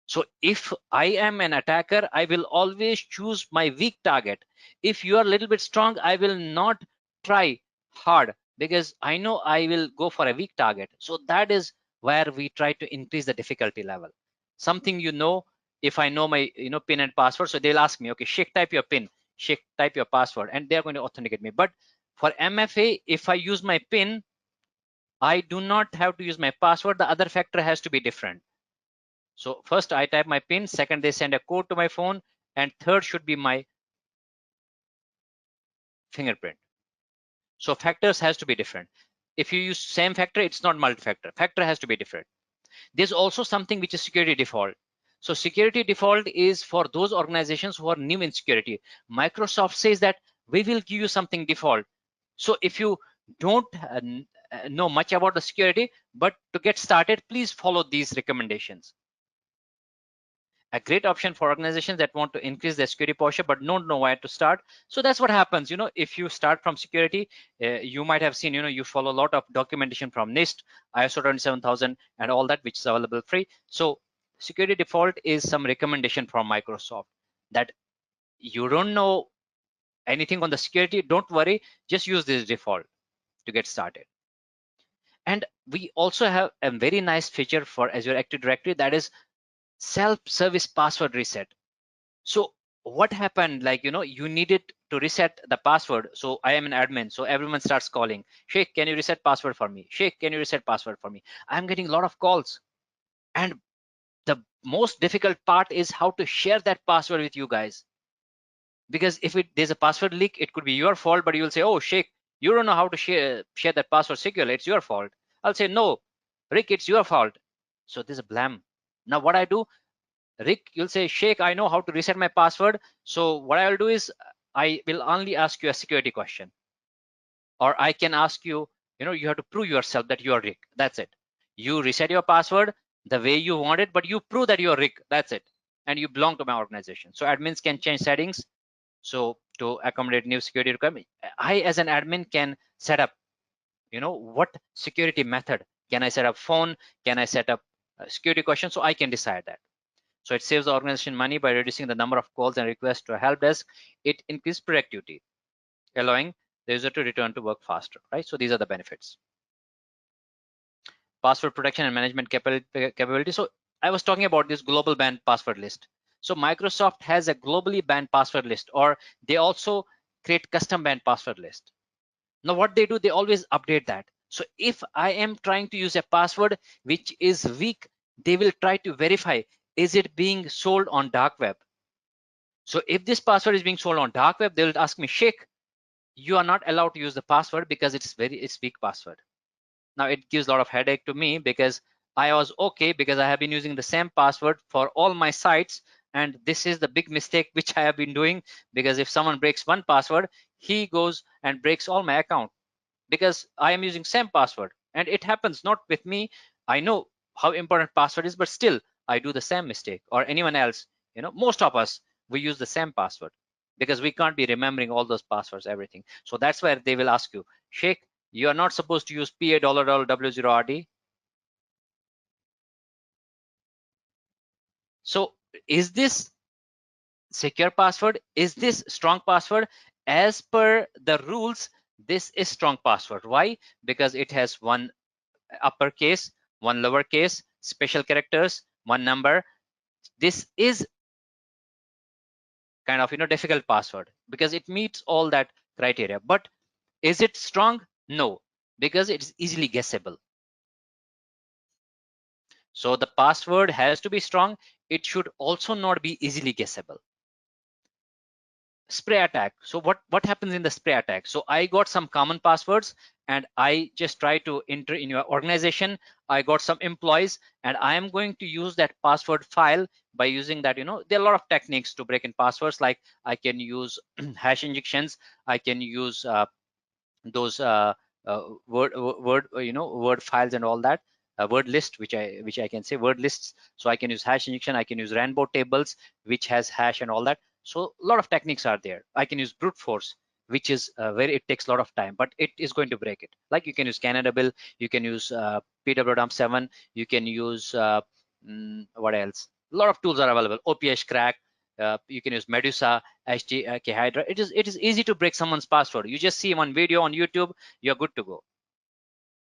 So if I am an attacker, I will always choose my weak target. If you are a little bit strong, I will not try hard, because I know I will go for a weak target. So that is where we try to increase the difficulty level. Something, if I know my pin and password, so they'll ask me, okay, Sheikh, type your pin, Sheikh, type your password, and they're going to authenticate me. But for MFA, if I use my pin, I do not have to use my password. The other factor has to be different. So first I type my pin, second they send a code to my phone, and third should be my fingerprint. So factors has to be different. If you use same factor, it's not multi-factor. Factor has to be different. There's also something which is security default. So security default is for those organizations who are new in security. Microsoft says that we will give you something default. So if you don't know much about the security, but to get started, please follow these recommendations. A great option for organizations that want to increase their security posture but don't know where to start. So that's what happens, if you start from security, you might have seen, you follow a lot of documentation from NIST, ISO 27000, and all that, which is available free. So security default is some recommendation from Microsoft that you don't know anything on the security, don't worry, just use this default to get started. And we also have a very nice feature for Azure Active Directory, that is self-service password reset. So what happened, like, you needed to reset the password. So I am an admin, so everyone starts calling, Sheikh, can you reset password for me? Sheikh, can you reset password for me? I'm getting a lot of calls, and the most difficult part is how to share that password with you guys, because if there's a password leak, it could be your fault, but you will say, oh, Sheikh, you don't know how to share that password securely, it's your fault. I'll say, no, Rick, it's your fault. So there's a blame. Now what I do, Rick, you'll say, Sheikh, I know how to reset my password. So what I'll do is I will only ask you a security question. Or I can ask you, you have to prove yourself that you are Rick. That's it. You reset your password the way you want it, but you prove that you're Rick. That's it. And you belong to my organization. So admins can change settings. So to accommodate new security requirement, I as an admin can set up, what security method. Can I set up phone? Can I set up a security question? So I can decide that. So it saves the organization money by reducing the number of calls and requests to a help desk. It increases productivity, allowing the user to return to work faster, right? So these are the benefits. Password protection and management capability. So I was talking about this global banned password list. So Microsoft has a globally banned password list, or they also create custom banned password list. Now what they do, they always update that. So if I am trying to use a password which is weak, they will try to verify, is it being sold on dark web? So if this password is being sold on dark web, they'll ask me, Sheikh, you are not allowed to use the password because it's weak password. Now it gives a lot of headache to me, because I was okay because I have been using the same password for all my sites, and this is the big mistake which I have been doing, because if someone breaks one password, he goes and breaks all my account, because I am using same password. And it happens not with me. I know how important password is, but still I do the same mistake, or anyone else. Most of us, we use the same password because we can't be remembering all those passwords, everything. So that's where they will ask you, Sheikh, you are not supposed to use PA $W0RD. So is this secure password? Is this strong password? As per the rules, this is strong password. Why? Because it has one uppercase, one lowercase, special characters, one number. This is kind of difficult password because it meets all that criteria. But is it strong? No, because it's easily guessable. So the password has to be strong. It should also not be easily guessable. spray attack. So what happens in the spray attack? So I got some common passwords and I just try to enter in your organization. I got some employees and I am going to use that password file by using that, there are a lot of techniques to break in passwords, like I can use hash injections, I can use those word files and all that, word list, which I can say word lists. So I can use hash injection, I can use rainbow tables which has hash and all that. So a lot of techniques are there. I can use brute force, which is where it takes a lot of time, but it is going to break it. Like you can use Canada Bill, you can use pwdump7, you can use what else, a lot of tools are available, OPS crack, you can use Medusa, HTK Hydra. It is easy to break someone's password. You just see one video on YouTube, you're good to go.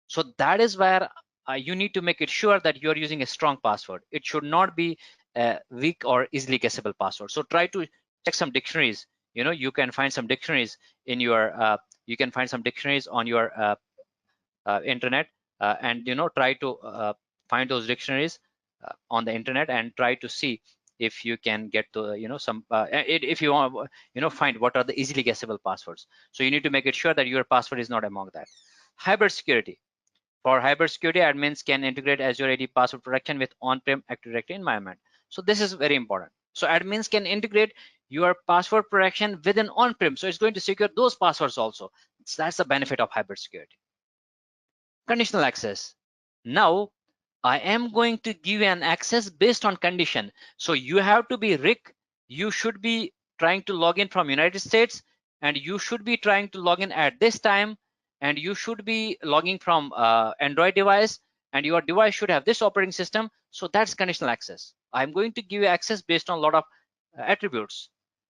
So that is where you need to make it sure that you're using a strong password. It should not be a weak or easily guessable password. So try to check some dictionaries. You can find some dictionaries in your you can find some dictionaries on your internet, and try to find those dictionaries on the internet and try to see if you can get to some if you want find what are the easily guessable passwords. So you need to make it sure that your password is not among that. Hybrid security. For hybrid security, admins can integrate Azure AD password protection with on-prem Active Directory environment. So this is very important. So admins can integrate your password protection with an on-prem, so it's going to secure those passwords also. So that's the benefit of hybrid security. Conditional access. Now I am going to give an access based on condition. So you have to be Rick, you should be trying to log in from United States, and you should be trying to log in at this time, and you should be logging from Android device, and your device should have this operating system. So that's conditional access. I'm going to give you access based on a lot of attributes.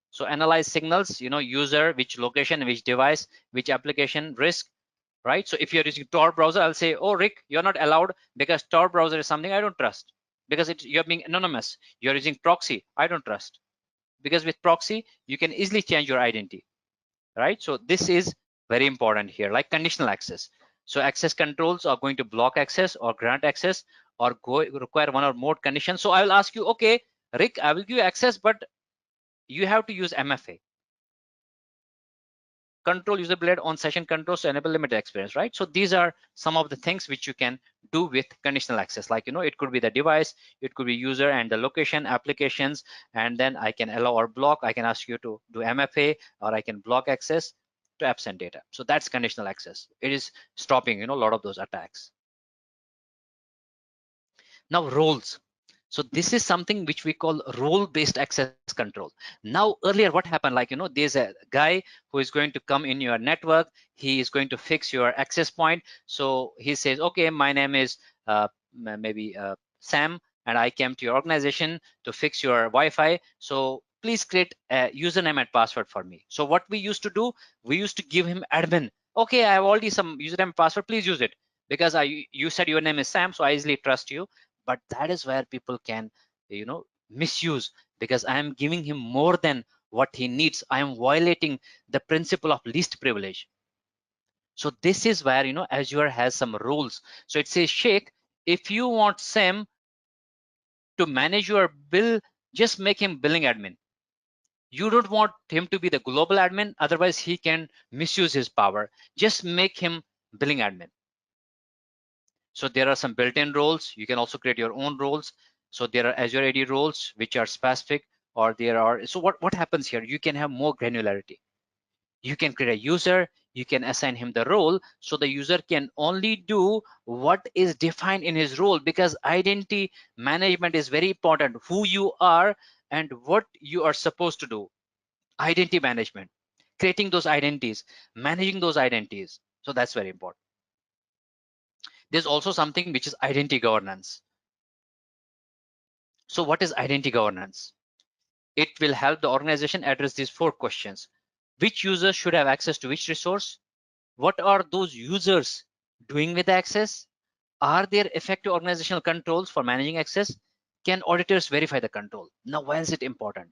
So analyze signals, user, which location, which device, which application, risk, right? So if you're using Tor browser, I'll say, oh, Rick, you're not allowed because Tor browser is something I don't trust, because you're being anonymous. You're using proxy, I don't trust, because with proxy you can easily change your identity, right? So this is very important here, like conditional access. So access controls are going to block access or grant access or require one or more conditions. So I will ask you, okay, Rick, I will give you access, but you have to use MFA, control user blade on session controls to enable limited experience, right? So these are some of the things which you can do with conditional access. Like, it could be the device, it could be user and the location, applications, and then I can allow or block. I can ask you to do MFA, or I can block access to absent data. So that's conditional access. It is stopping, a lot of those attacks. Now roles. So this is something which we call role-based access control. Now earlier what happened, like, there's a guy who is going to come in your network, he is going to fix your access point. So he says, okay, my name is maybe Sam, and I came to your organization to fix your Wi-Fi. So please create a username and password for me. So what we used to do, we used to give him admin. Okay, I have already some username and password, please use it, because you said your name is Sam, so I easily trust you. But that is where people can misuse, because I am giving him more than what he needs. I am violating the principle of least privilege. So this is where Azure has some rules. So it says, Sheikh, if you want Sam to manage your bill, just make him billing admin. You don't want him to be the global admin, otherwise he can misuse his power. Just make him billing admin. So there are some built-in roles. You can also create your own roles. So there are Azure AD roles which are specific, or there are, so what happens here, you can have more granularity. You can create a user, you can assign him the role, so the user can only do what is defined in his role, because identity management is very important. Who you are and what you are supposed to do. Identity management, creating those identities, managing those identities. So that's very important. There's also something which is identity governance. So what is identity governance? It will help the organization address these 4 questions. Which users should have access to which resource? What are those users doing with access? Are there effective organizational controls for managing access? Can auditors verify the control? Now, why is it important?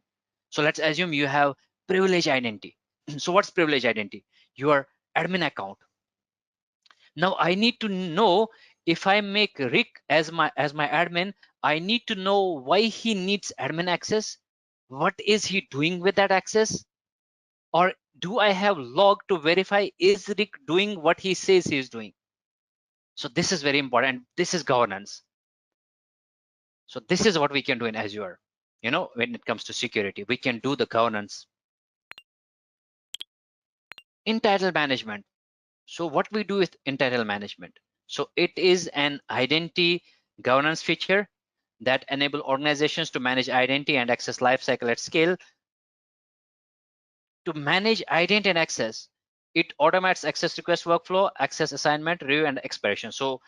So let's assume you have privilege identity. So what's privilege identity? Your admin account. Now I need to know, if I make Rick as my admin, I need to know why he needs admin access. What is he doing with that access? Or do I have log to verify is Rick doing what he says he is doing? So this is very important. This is governance. So this is what we can do in Azure. You know, when it comes to security, we can do the governance. Entitle management. So what we do with entitle management? So it is an identity governance feature that enable organizations to manage identity and access lifecycle at scale. To manage identity and access, it automates access request workflow, access assignment, review, and expiration. So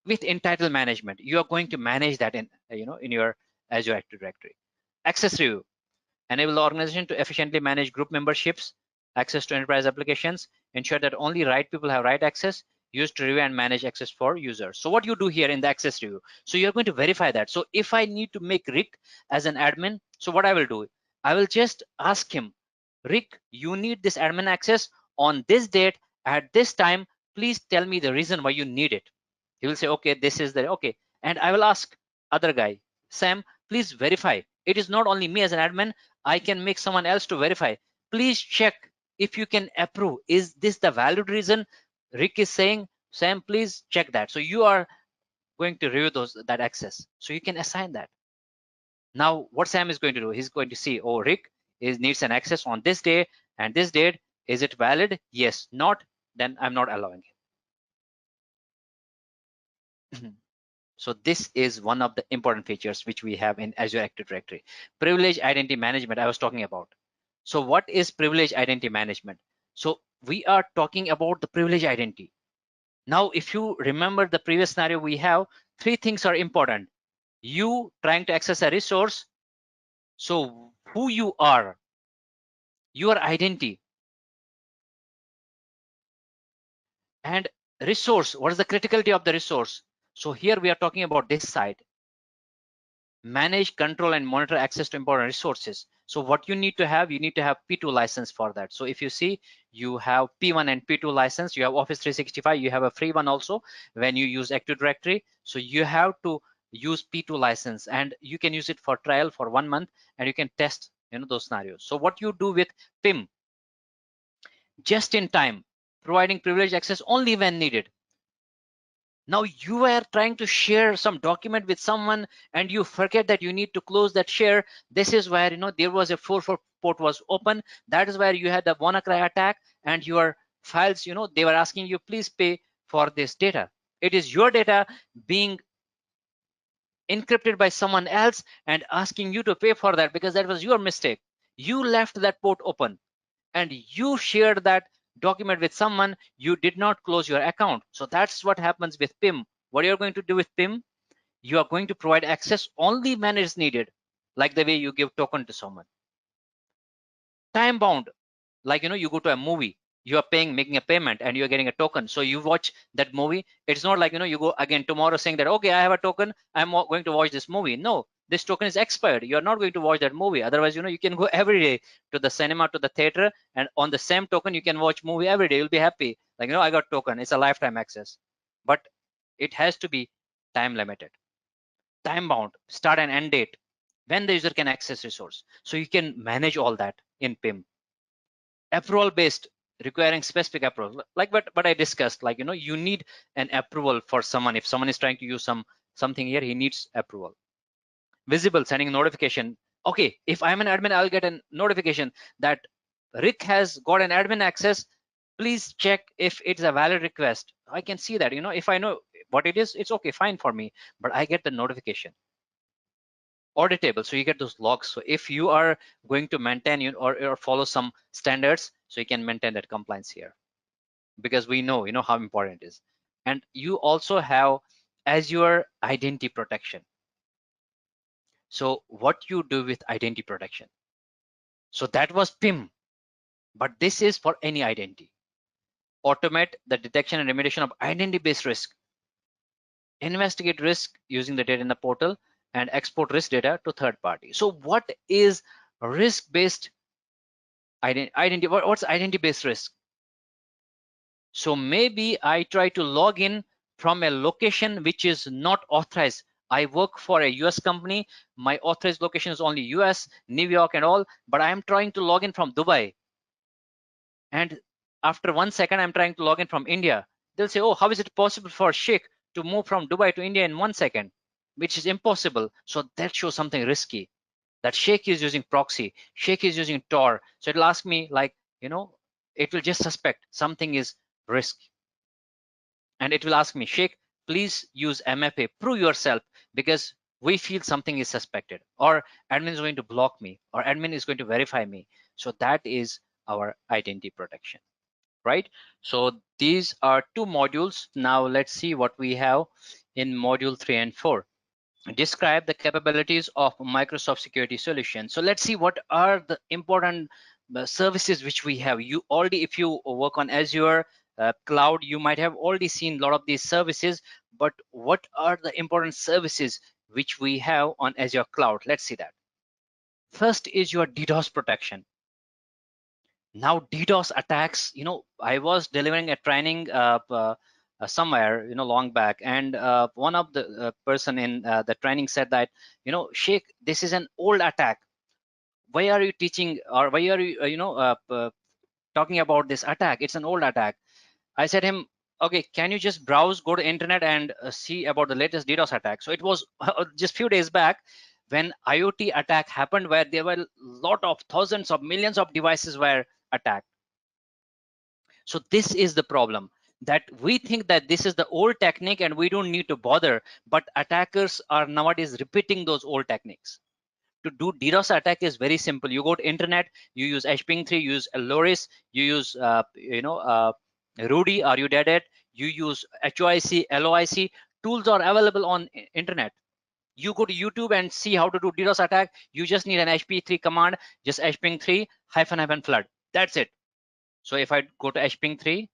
with entitle management, you are going to manage that in in your Azure Active Directory. Access review. Enable the organization to efficiently manage group memberships, access to enterprise applications, ensure that only right people have right access, use to review and manage access for users. So what you do here in the access review, so you're going to verify that. So if I need to make Rick as an admin, so what I will do, I will just ask him, Rick, you need this admin access on this date at this time. Please tell me the reason why you need it. He will say, okay, this is the okay. And I will ask other guy, Sam, please verify. It is not only me as an admin, I can make someone else to verify. Please check if you can approve. Is this the valid reason Rick is saying? Sam, please check that. So you are going to review that access. So you can assign that. Now what Sam is going to do, he's going to see, oh, Rick needs an access on this day and this date. Is it valid? Yes. Not, then I'm not allowing it. So this is one of the important features which we have in Azure Active Directory. Privilege identity management I was talking about. So what is privilege identity management? So we are talking about the privilege identity. Now, if you remember the previous scenario we have, three things are important. You trying to access a resource. So who you are, your identity, and resource. What is the criticality of the resource? So here we are talking about this side. Manage, control, and monitor access to important resources. So what you need to have P2 license for that. So if you see, you have P1 and P2 license, you have Office 365, you have a free one also when you use Active Directory. So you have to use P2 license, and you can use it for trial for 1 month, and you can test those scenarios. So what you do with PIM, just in time, providing privileged access only when needed. Now you are trying to share some document with someone and you forget that you need to close that share. This is where there was a 404 port was open. That is where you had the WannaCry attack, and your files, they were asking you, please pay for this data. It is your data being encrypted by someone else and asking you to pay for that because that was your mistake. You left that port open and you shared that document with someone. You did not close your account. So that's what happens with PIM. What you're going to do with PIM, you are going to provide access only when it's needed, like the way you give token to someone. Time bound, like you go to a movie, you are making a payment, and you're getting a token, so you watch that movie. It's not like you go again tomorrow saying that, okay, I have a token, I'm going to watch this movie. No, this token is expired. You're not going to watch that movie. Otherwise, you can go every day to the cinema, to the theater, and on the same token you can watch movie every day. You'll be happy, like, I got token. It's a lifetime access, but it has to be time limited, time bound, start and end date, when the user can access resource. So you can manage all that in PIM. Approval based, requiring specific approval, like what I discussed, like you need an approval for someone. If someone is trying to use something here, he needs approval. Visible, sending notification. Okay, if I'm an admin, I'll get a notification that Rick has got an admin access. Please check if it's a valid request. I can see that. If I know what it is, it's okay, fine for me, but I get the notification. Auditable, so you get those logs. So if you are going to maintain or follow some standards, so you can maintain that compliance here, because we know how important it is. And you also have Azure identity protection. So what you do with identity protection, so that was PIM, but this is for any identity. Automate the detection and remediation of identity based risk, investigate risk using the data in the portal, and export risk data to third party. So what is risk based identity? What's identity based risk? So maybe I try to log in from a location which is not authorized. I work for a US company. My authorized location is only US, New York and all, but I am trying to log in from Dubai. And after 1 second, I'm trying to log in from India. They'll say, oh, how is it possible for Sheikh to move from Dubai to India in 1 second? Which is impossible. So that shows something risky. That Sheikh is using proxy, Sheikh is using Tor. So it'll ask me like, it will just suspect something is risk. And it will ask me, Sheikh, please use MFA, prove yourself, because we feel something is suspected, or admin is going to block me, or admin is going to verify me. So that is our identity protection, right? So these are two modules. Now let's see what we have in module 3 and 4. Describe the capabilities of Microsoft security solution. So let's see what are the important services which we have. You already, if you work on Azure cloud, you might have already seen a lot of these services, but what are the important services which we have on Azure cloud? Let's see that. First is your DDoS protection. Now DDoS attacks, I was delivering a training somewhere, long back, and one of the person in the training said that, Sheikh, this is an old attack. Why are you teaching, or why are you, talking about this attack? It's an old attack. I said him, okay, can you just browse, go to internet and see about the latest DDoS attack? So it was just few days back when IoT attack happened, where there were a lot of thousands of millions of devices were attacked. So this is the problem, that we think that this is the old technique and we don't need to bother, but attackers are nowadays repeating those old techniques. To do DDoS attack is very simple. You go to internet, you use hping3, you use Loris, you use Rudy, are you dead at? You use HOIC, LOIC. Tools are available on internet. You go to YouTube and see how to do DDoS attack. You just need an hp3 command, just hping3 hyphen flood. That's it. So if I go to hping3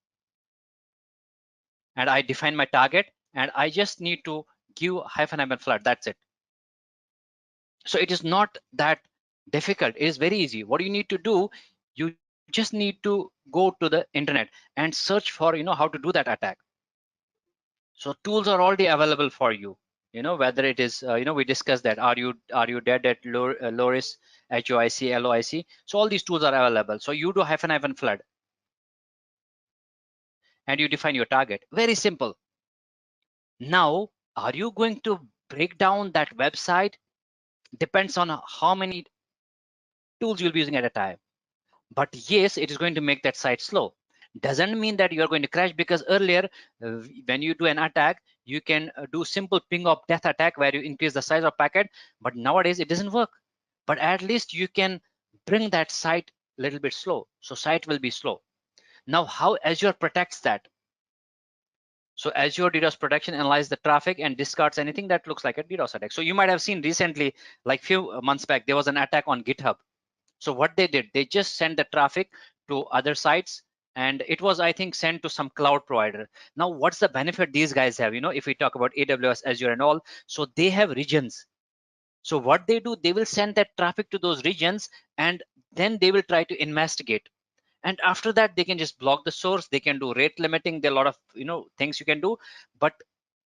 and I define my target, and I just need to give hyphen flood, that's it. So it is not that difficult. It is very easy. What you need to do, you just need to go to the internet and search for, how to do that attack. So tools are already available for you, whether it is, we discussed that, are you dead at Loris, HOIC, LOIC. So all these tools are available. So you do hyphen flood and you define your target. Very simple. Now, are you going to break down that website? Depends on how many tools you'll be using at a time. But yes, it is going to make that site slow. Doesn't mean that you're going to crash, because earlier, when you do an attack, you can do simple ping of death attack where you increase the size of packet, but nowadays it doesn't work. But at least you can bring that site a little bit slow. So site will be slow. Now, how Azure protects that? So Azure DDoS protection analyzes the traffic and discards anything that looks like a DDoS attack. So you might have seen recently, like few months back, there was an attack on GitHub. So what they did, they just sent the traffic to other sites, and it was, I think, sent to some cloud provider. Now, what's the benefit these guys have? If we talk about AWS, Azure and all, so they have regions. So what they do, they will send that traffic to those regions, and then they will try to investigate. And after that, they can just block the source. They can do rate limiting. There are a lot of things you can do, but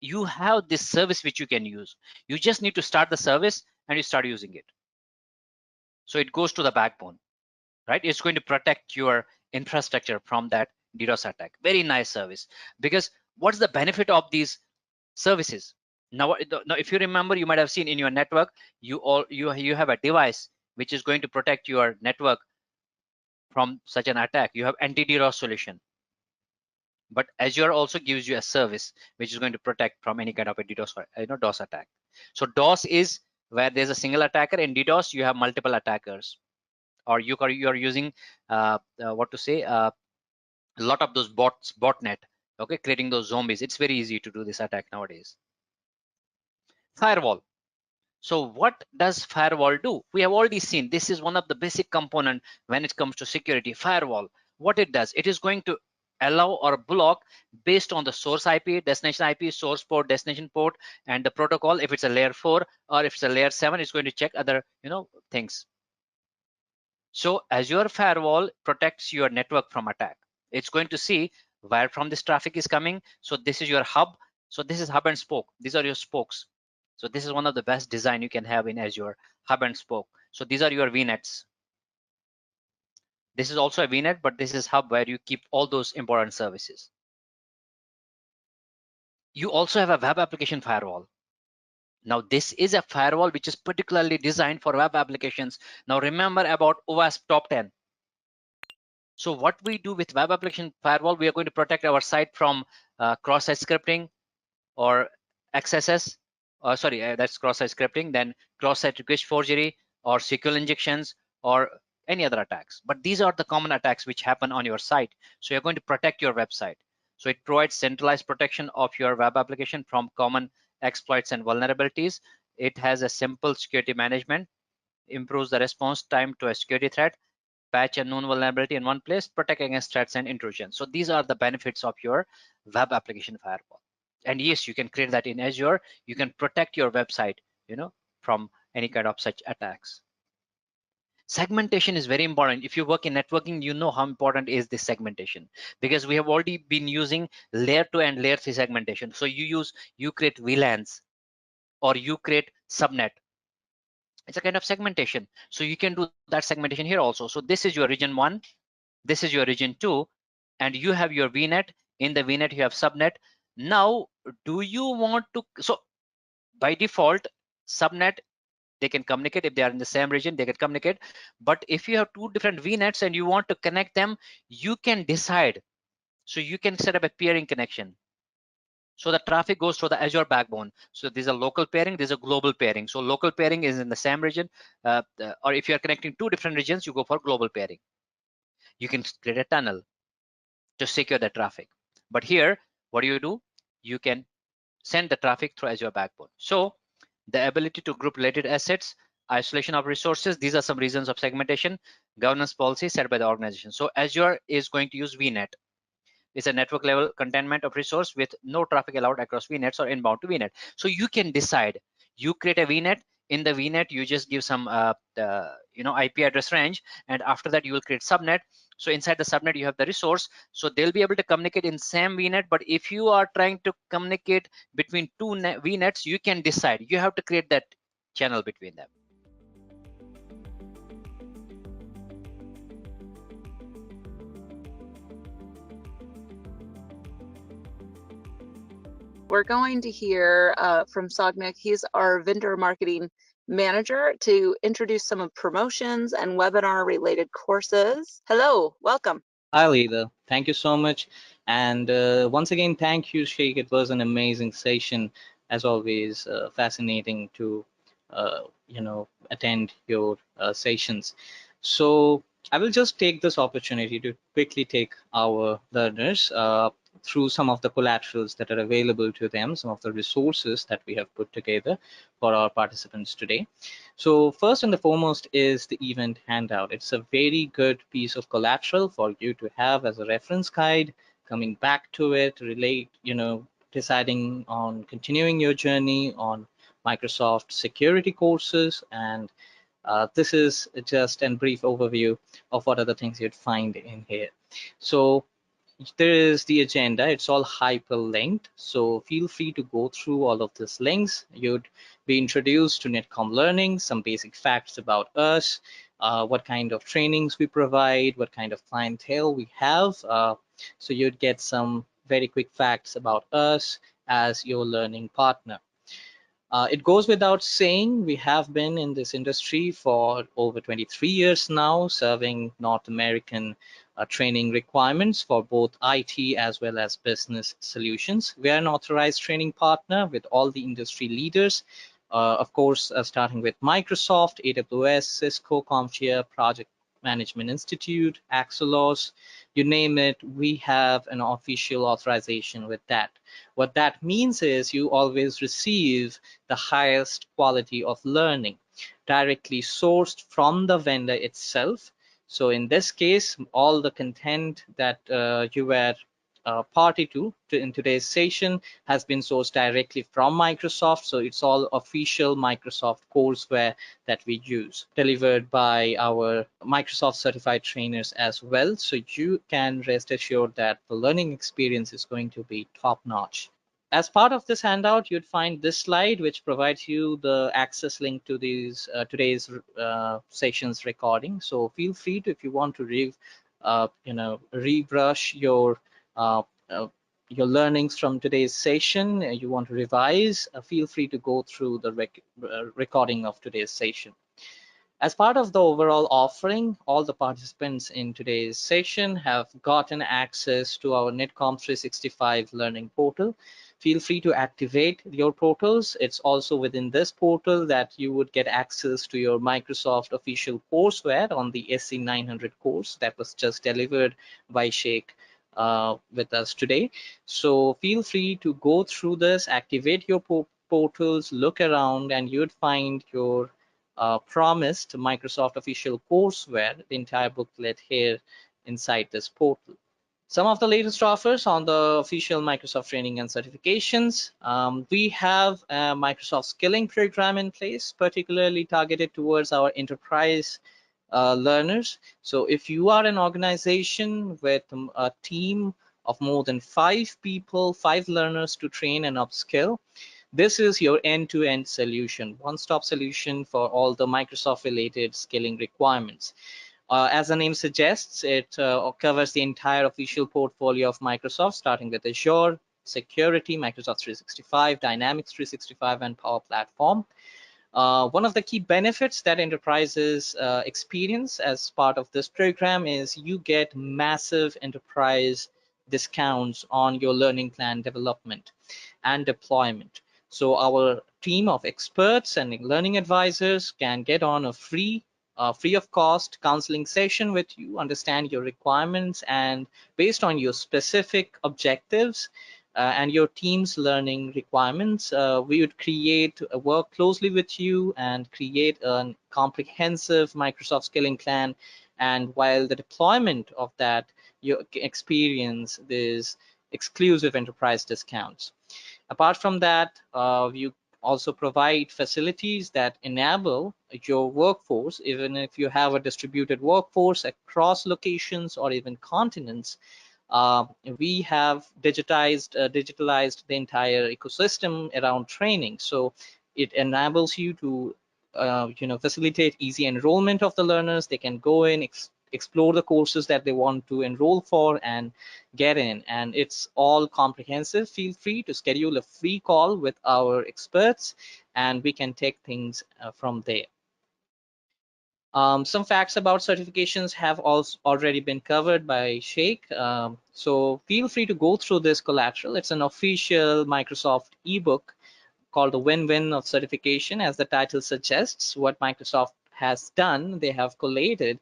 you have this service which you can use. You just need to start the service and you start using it. So it goes to the backbone, right? It's going to protect your infrastructure from that DDoS attack. Very nice service. Because what's the benefit of these services? Now, if you remember, you might have seen in your network, you have a device which is going to protect your network from such an attack. You have anti-DDoS solution. But Azure also gives you a service which is going to protect from any kind of a DDoS or DOS attack. So DOS is where there's a single attacker. In DDoS, you have multiple attackers, or you are using what to say, a lot of those botnet, okay, creating those zombies. It's very easy to do this attack nowadays. Firewall. So what does firewall do? We have already seen this is one of the basic component when it comes to security. Firewall, what it does, it is going to allow or block based on the source IP, destination IP, source port, destination port, and the protocol. If it's a layer 4 or if it's a layer 7, it's going to check other things. So Azure firewall protects your network from attack. It's going to see where from this traffic is coming. So this is your hub. So this is hub and spoke. These are your spokes. So this is one of the best design you can have in Azure, hub and spoke. So these are your VNets. This is also a VNet, but this is hub where you keep all those important services. You also have a web application firewall. Now this is a firewall which is particularly designed for web applications. Now remember about OWASP top 10. So what we do with web application firewall, we are going to protect our site from cross-site scripting or XSS. That's cross-site scripting, then cross-site request forgery or SQL injections or any other attacks. But these are the common attacks which happen on your site. So you're going to protect your website. So it provides centralized protection of your web application from common exploits and vulnerabilities. It has a simple security management, improves the response time to a security threat, patch a known vulnerability in one place, protect against threats and intrusions. So these are the benefits of your web application firewall. And yes, you can create that in Azure. You can protect your website, from any kind of such attacks. Segmentation is very important. If you work in networking, you know how important is this segmentation, because we have already been using layer 2 and layer 3 segmentation. So you create VLANs or you create subnet. It's a kind of segmentation. So you can do that segmentation here also. So this is your region 1, this is your region 2, and you have your VNet. In the VNet you have subnet. Now do you want to, so by default subnet, they can communicate. If they are in the same region, they can communicate. But if you have two different VNets and you want to connect them, you can decide. So you can set up a peering connection. So the traffic goes through the Azure backbone. So there's a local pairing, there's a global pairing. So local pairing is in the same region, or if you're connecting two different regions, you go for global pairing. You can create a tunnel to secure the traffic. But here, what do? You can send the traffic through Azure backbone. So the ability to group related assets, isolation of resources, these are some reasons of segmentation, governance policy set by the organization. So Azure is going to use VNet. It's a network level containment of resource with no traffic allowed across VNets or inbound to VNet. So you can decide, you create a VNet. In the VNet, you just give some IP address range, and after that you will create subnet. So inside the subnet you have the resource, so they'll be able to communicate in same VNet. But if you are trying to communicate between two VNets, you can decide, you have to create that channel between them. We're going to hear from Sagnik. He's our vendor marketing manager, to introduce some of promotions and webinar related courses. Hello, welcome. Hi, Leela. Thank you so much. And once again, thank you, Sheikh. It was an amazing session, as always, fascinating to, attend your sessions. So I will just take this opportunity to quickly take our learners through some of the collaterals that are available to them, some of the resources that we have put together for our participants today. So first and the foremost is the event handout. It's a very good piece of collateral for you to have as a reference guide, coming back to it, relate, deciding on continuing your journey on Microsoft security courses. And this is just a brief overview of what are the things you'd find in here. So there is the agenda. It's all hyperlinked, so feel free to go through all of these links. You'd be introduced to NetCom learning, some basic facts about us, what kind of trainings we provide, what kind of clientele we have. So you'd get some very quick facts about us as your learning partner. It goes without saying, we have been in this industry for over 23 years now, serving North American training requirements for both IT as well as business solutions. We are an authorized training partner with all the industry leaders, of course, starting with Microsoft, AWS, Cisco, CompTIA, Project Management Institute, Axelos, you name it, we have an official authorization with that. What that means is you always receive the highest quality of learning directly sourced from the vendor itself. So in this case, all the content that you were party to in today's session has been sourced directly from Microsoft. So it's all official Microsoft courseware that we use, delivered by our Microsoft certified trainers as well. So you can rest assured that the learning experience is going to be top notch. As part of this handout, you'd find this slide, which provides you the access link to these today's session's recording. So feel free to, if you want to rebrush uh, uh, your learnings from today's session, you want to revise, feel free to go through the recording of today's session. As part of the overall offering, all the participants in today's session have gotten access to our NetCom 365 learning portal. Feel free to activate your portals. It's also within this portal that you would get access to your Microsoft official courseware on the SC900 course that was just delivered by Sheikh with us today. So feel free to go through this, activate your portals, look around, and you'd find your promised Microsoft official courseware, the entire booklet here inside this portal. Some of the latest offers on the official Microsoft training and certifications. We have a Microsoft skilling program in place, particularly targeted towards our enterprise learners. So if you are an organization with a team of more than 5 people, 5 learners to train and upskill, this is your end-to-end solution, one-stop solution for all the Microsoft-related skilling requirements. As the name suggests, it covers the entire official portfolio of Microsoft, starting with Azure, Security, Microsoft 365, Dynamics 365, and Power Platform. One of the key benefits that enterprises experience as part of this program is you get massive enterprise discounts on your learning plan development and deployment. So our team of experts and learning advisors can get on a free of cost counseling session with you, understand your requirements, and based on your specific objectives and your team's learning requirements, we would work closely with you and create a comprehensive Microsoft skilling plan. And while the deployment of that, you experience these exclusive enterprise discounts. Apart from that, you also provide facilities that enable your workforce, even if you have a distributed workforce across locations or even continents. We have digitalized the entire ecosystem around training, so it enables you to facilitate easy enrollment of the learners. They can go in, explore the courses that they want to enroll for and get in, and it's all comprehensive. Feel free to schedule a free call with our experts and we can take things from there. Some facts about certifications have also already been covered by Sheikh. So feel free to go through this collateral. It's an official Microsoft ebook called the win-win of certification. As the title suggests, what Microsoft has done, they have collated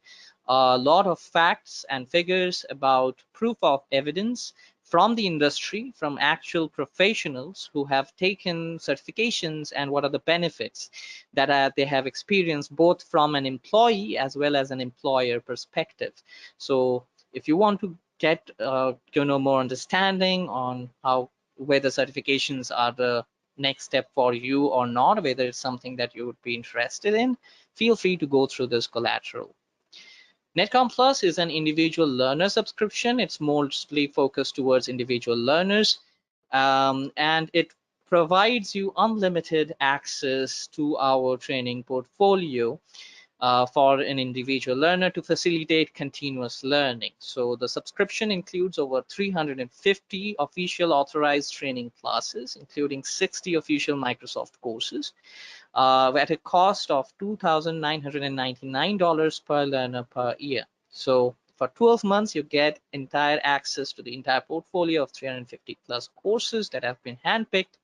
a lot of facts and figures about proof of evidence from the industry, from actual professionals who have taken certifications, and what are the benefits that they have experienced both from an employee as well as an employer perspective. So if you want to get more understanding on whether certifications are the next step for you or not, whether it's something that you would be interested in, feel free to go through this collateral. NetCom Plus is an individual learner subscription. It's mostly focused towards individual learners, and it provides you unlimited access to our training portfolio for an individual learner to facilitate continuous learning. So the subscription includes over 350 official authorized training classes, including 60 official Microsoft courses, at a cost of $2,999 per learner per year. So for 12 months, you get entire access to the entire portfolio of 350 plus courses that have been handpicked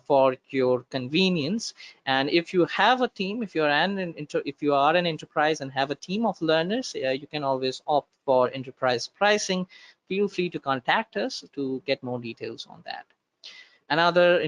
for your convenience. And if you have a team, if you are an enterprise and have a team of learners, you can always opt for enterprise pricing. Feel free to contact us to get more details on that. Another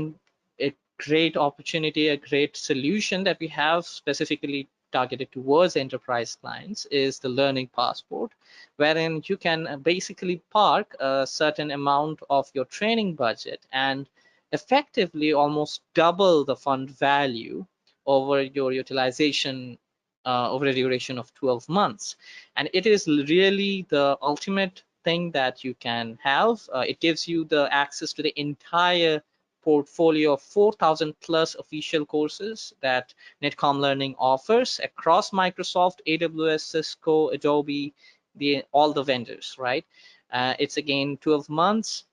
a great opportunity, a great solution that we have specifically targeted towards enterprise clients is the Learning Passport, wherein you can basically park a certain amount of your training budget and effectively almost double the fund value over your utilization over a duration of 12 months. And it is really the ultimate thing that you can have. It gives you the access to the entire portfolio of 4,000 plus official courses that NetCom Learning offers across Microsoft, AWS, Cisco, Adobe, all the vendors, right? It's again 12 months.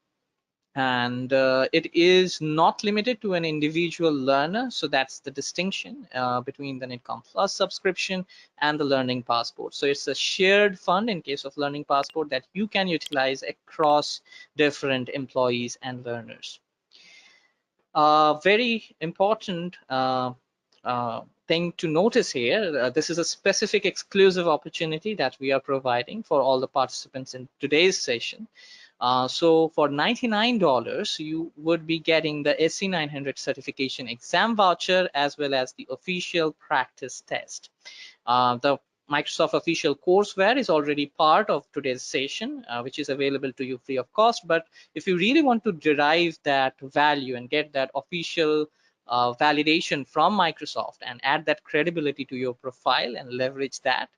And it is not limited to an individual learner. So that's the distinction between the NetCom Plus subscription and the Learning Passport. So it's a shared fund in case of Learning Passport that you can utilize across different employees and learners. Very important thing to notice here, this is a specific exclusive opportunity that we are providing for all the participants in today's session. So for $99, you would be getting the SC900 certification exam voucher as well as the official practice test. The Microsoft official courseware is already part of today's session, which is available to you free of cost. But if you really want to derive that value and get that official validation from Microsoft and add that credibility to your profile and leverage that,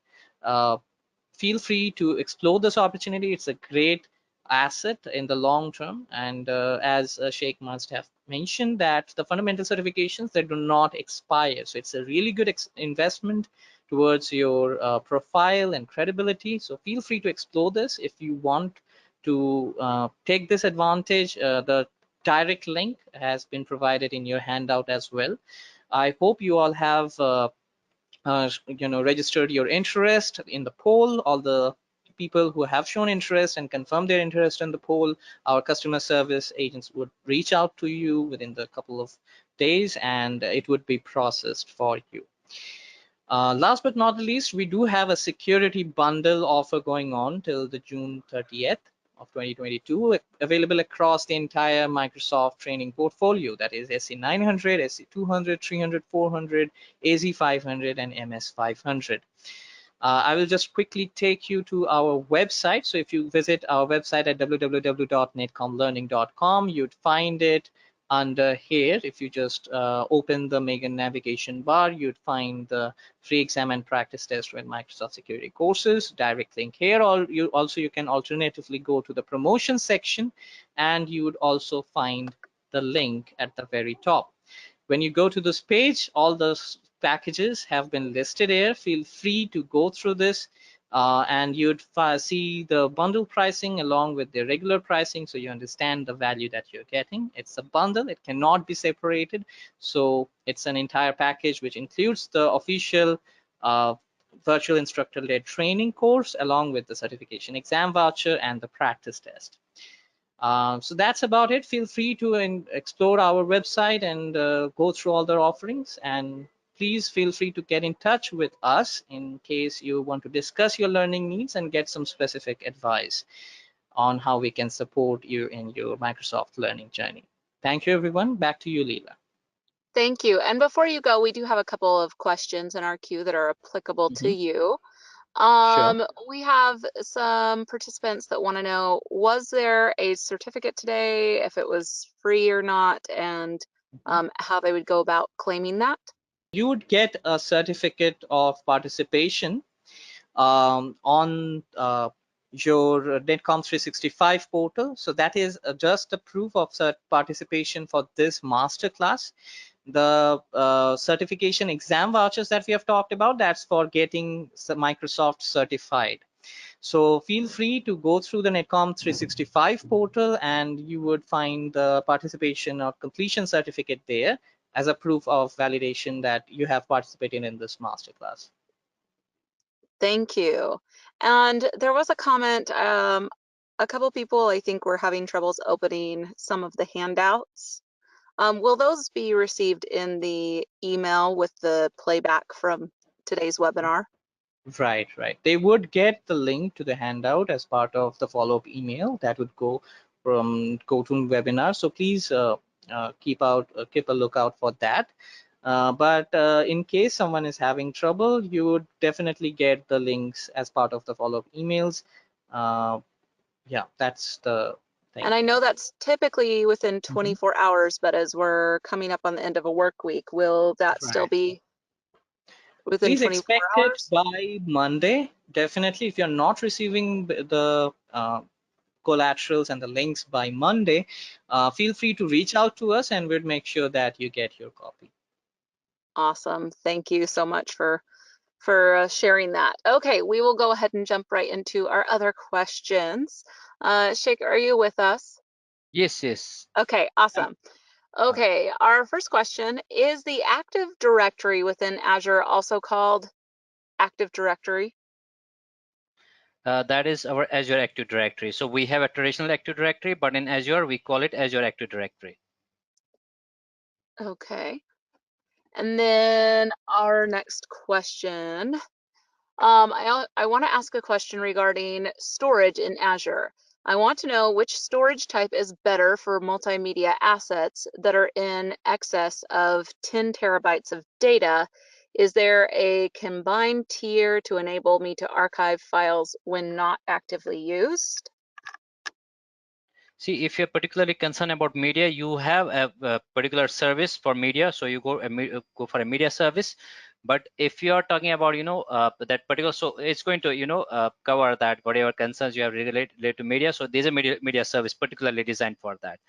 feel free to explore this opportunity. It's a great asset in the long term. And as Sheikh must have mentioned, that the fundamental certifications that do not expire. So it's a really good investment towards your profile and credibility. So feel free to explore this if you want to take this advantage. The direct link has been provided in your handout as well. I hope you all have registered your interest in the poll. All the people who have shown interest and confirmed their interest in the poll, our customer service agents would reach out to you within the couple of days and it would be processed for you. Last but not least, we do have a security bundle offer going on till the June 30th of 2022, available across the entire Microsoft training portfolio. That is SC900, SC200, 300, 400, AZ500, and MS500. I will just quickly take you to our website. So if you visit our website at www.netcomlearning.com, you'd find it under here. If you just open the mega navigation bar, you'd find the free exam and practice test with Microsoft Security courses, direct link here. Or you can alternatively go to the promotion section and you would also find the link at the very top. When you go to this page, all those packages have been listed here. Feel free to go through this and you'd see the bundle pricing along with the regular pricing, so you understand the value that you're getting. It's a bundle, it cannot be separated. So it's an entire package which includes the official virtual instructor-led training course along with the certification exam voucher and the practice test. So that's about it. Feel free to explore our website and go through all their offerings. And please feel free to get in touch with us in case you want to discuss your learning needs and get some specific advice on how we can support you in your Microsoft learning journey. Thank you, everyone. Back to you, Leela. Thank you. And before you go, we do have a couple of questions in our queue that are applicable to you. Sure. We have some participants that want to know, was there a certificate today, if it was free or not, and how they would go about claiming that? You would get a certificate of participation on your NetCom 365 portal. So that is just a proof of participation for this masterclass. The certification exam vouchers that we have talked about, that's for getting Microsoft certified. So feel free to go through the NetCom 365 portal and you would find the participation or completion certificate there as a proof of validation that you have participated in this masterclass. Thank you. And there was a comment, a couple people I think were having troubles opening some of the handouts. Will those be received in the email with the playback from today's webinar? Right. They would get the link to the handout as part of the follow-up email that would go from GoToWebinar. So please keep a lookout for that. But in case someone is having trouble, you would definitely get the links as part of the follow-up emails. Yeah, that's the thing. And I know that's typically within 24 hours, but as we're coming up on the end of a work week, will that still be within Please 24 expect hours? it by Monday. Definitely, if you're not receiving the collaterals and the links by Monday, feel free to reach out to us and we'll make sure that you get your copy. Awesome. Thank you so much for sharing that. Okay, we will go ahead and jump right into our other questions. Sheikh, are you with us? Yes, yes. Okay, awesome. Okay, our first question, is the Active Directory within Azure also called Active Directory? That is our Azure Active Directory. So we have a traditional Active Directory, but in Azure, we call it Azure Active Directory. Okay. And then our next question, I want to ask a question regarding storage in Azure. I want to know which storage type is better for multimedia assets that are in excess of 10 terabytes of data. Is there a combined tier to enable me to archive files when not actively used? See, if you're particularly concerned about media, you have a particular service for media, so you go for a media service. But if you're talking about, that particular, so it's going to, cover that whatever concerns you have related to media. So there's a media service particularly designed for that.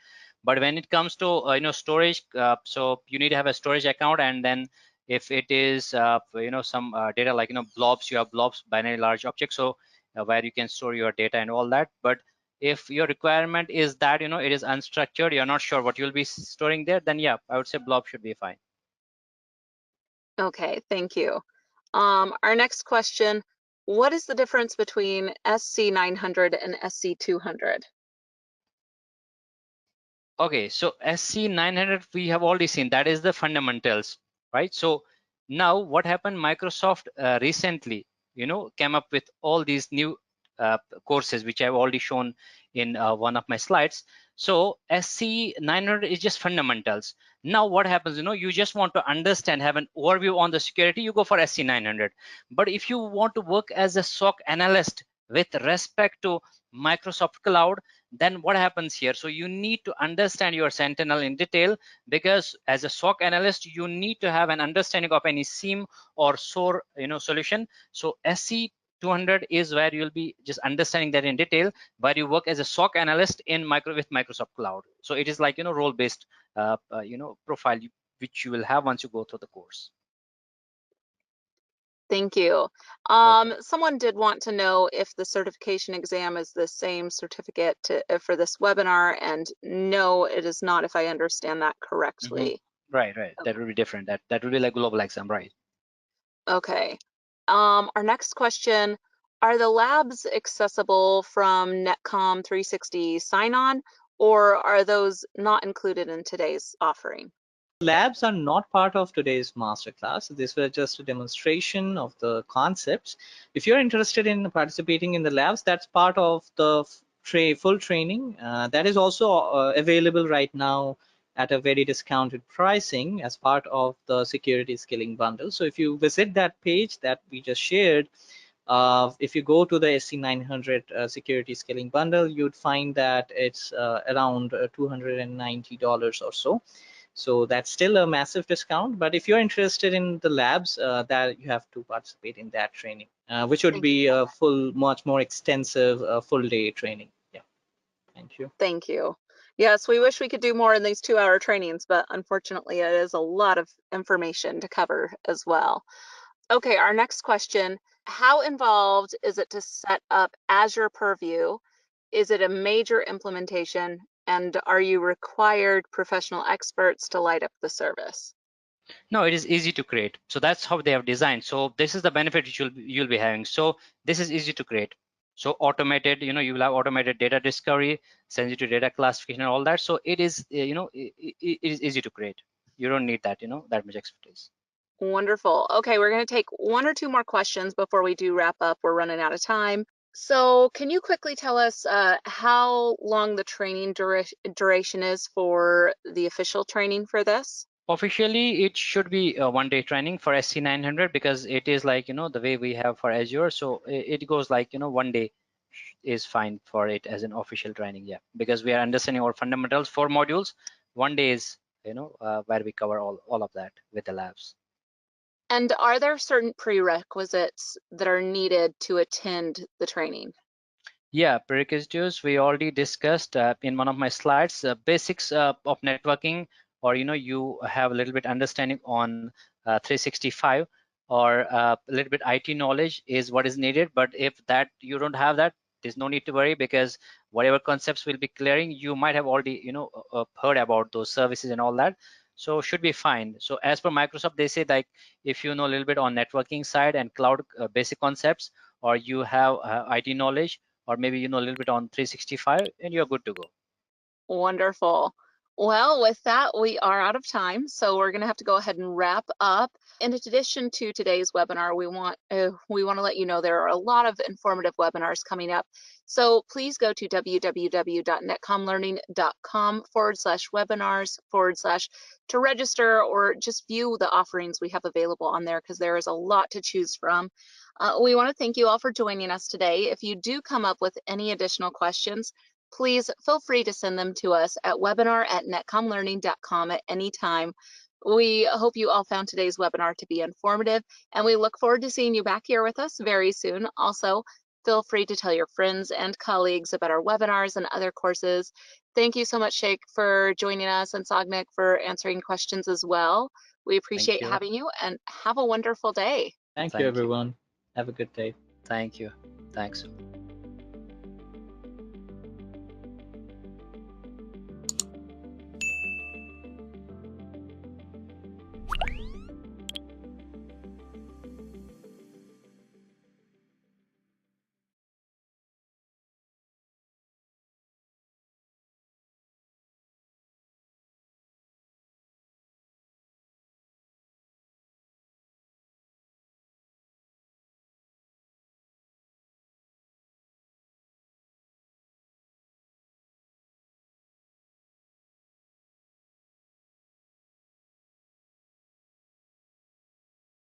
But when it comes to, storage, so you need to have a storage account, and then if it is, some data like, blobs, you have blobs, binary large objects, so where you can store your data and all that. But if your requirement is that it is unstructured, you're not sure what you'll be storing there, then yeah, I would say blob should be fine. Okay, thank you. Our next question, what is the difference between SC900 and SC200? Okay, so SC900 we have already seen, that is the fundamentals, right? So now what happened, Microsoft recently came up with all these new courses which I've already shown in one of my slides. So SC900 is just fundamentals. Now what happens, you just want to understand, have an overview on the security, you go for SC900. But if you want to work as a SOC analyst with respect to Microsoft Cloud, then what happens here? So you need to understand your Sentinel in detail, because as a SOC analyst, you need to have an understanding of any SIEM or SOAR solution. So SC200 is where you'll be just understanding that in detail, where you work as a SOC analyst with Microsoft Cloud. So it is like role-based profile which you will have once you go through the course. Thank you. Okay. Someone did want to know if the certification exam is the same certificate for this webinar, and no, it is not, if I understand that correctly. Right. That will be different. That will be like global exam, right? Okay. Our next question, are the labs accessible from NetCom 360 sign-on, or are those not included in today's offering? Labs are not part of today's masterclass. This was just a demonstration of the concepts. If you're interested in participating in the labs, that's part of the full training. That is also available right now at a very discounted pricing as part of the security skilling bundle. So if you visit that page that we just shared, if you go to the SC900 security scaling bundle, you'd find that it's around $290 or so. So that's still a massive discount. But if you're interested in the labs, that you have to participate in that training, which would be a much more extensive full day training. Yeah, thank you. Thank you. Yes, we wish we could do more in these 2-hour trainings, but unfortunately it is a lot of information to cover as well. Okay, our next question, how involved is it to set up Azure Purview? Is it a major implementation, and are you required professional experts to light up the service? No, it is easy to create. So that's how they have designed. So this is the benefit which you'll be having. So this is easy to create. So automated, you will have automated data discovery, sensitive data classification, and all that. So it is, it is easy to create. You don't need that, that much expertise. Wonderful. Okay, we're going to take 1 or 2 more questions before we do wrap up. We're running out of time. So can you quickly tell us how long the training duration is for the official training for this? Officially, it should be a one-day training for SC900, because it is like, the way we have for Azure. So it goes like, one day is fine for it as an official training. Yeah, because we are understanding our fundamentals for modules. One day is, where we cover all of that with the labs. And are there certain prerequisites that are needed to attend the training? Yeah, prerequisites we already discussed in one of my slides. Basics of networking, or you have a little bit understanding on 365, or a little bit IT knowledge is what is needed. But if that you don't have that, there's no need to worry, because whatever concepts we'll be clearing, you might have already heard about those services and all that. So should be fine. So as per Microsoft, they say like if you know a little bit on networking side and cloud basic concepts, or you have IT knowledge, or maybe you know a little bit on 365, and you're good to go. Wonderful. Well, with that, we are out of time, so we're going to have to go ahead and wrap up. In addition to today's webinar, we want to let you know there are a lot of informative webinars coming up. So please go to www.netcomlearning.com/webinars/ to register, or just view the offerings we have available on there, because there is a lot to choose from. We want to thank you all for joining us today. If you do come up with any additional questions, please feel free to send them to us at webinar@netcomlearning.com at any time. We hope you all found today's webinar to be informative, and we look forward to seeing you back here with us very soon. Also, feel free to tell your friends and colleagues about our webinars and other courses. Thank you so much, Sheikh, for joining us, and Sagnik for answering questions as well. We Thank appreciate you. having you, and have a wonderful day. Thank you, Thank you. everyone. Have a good day. Thank you. Thanks.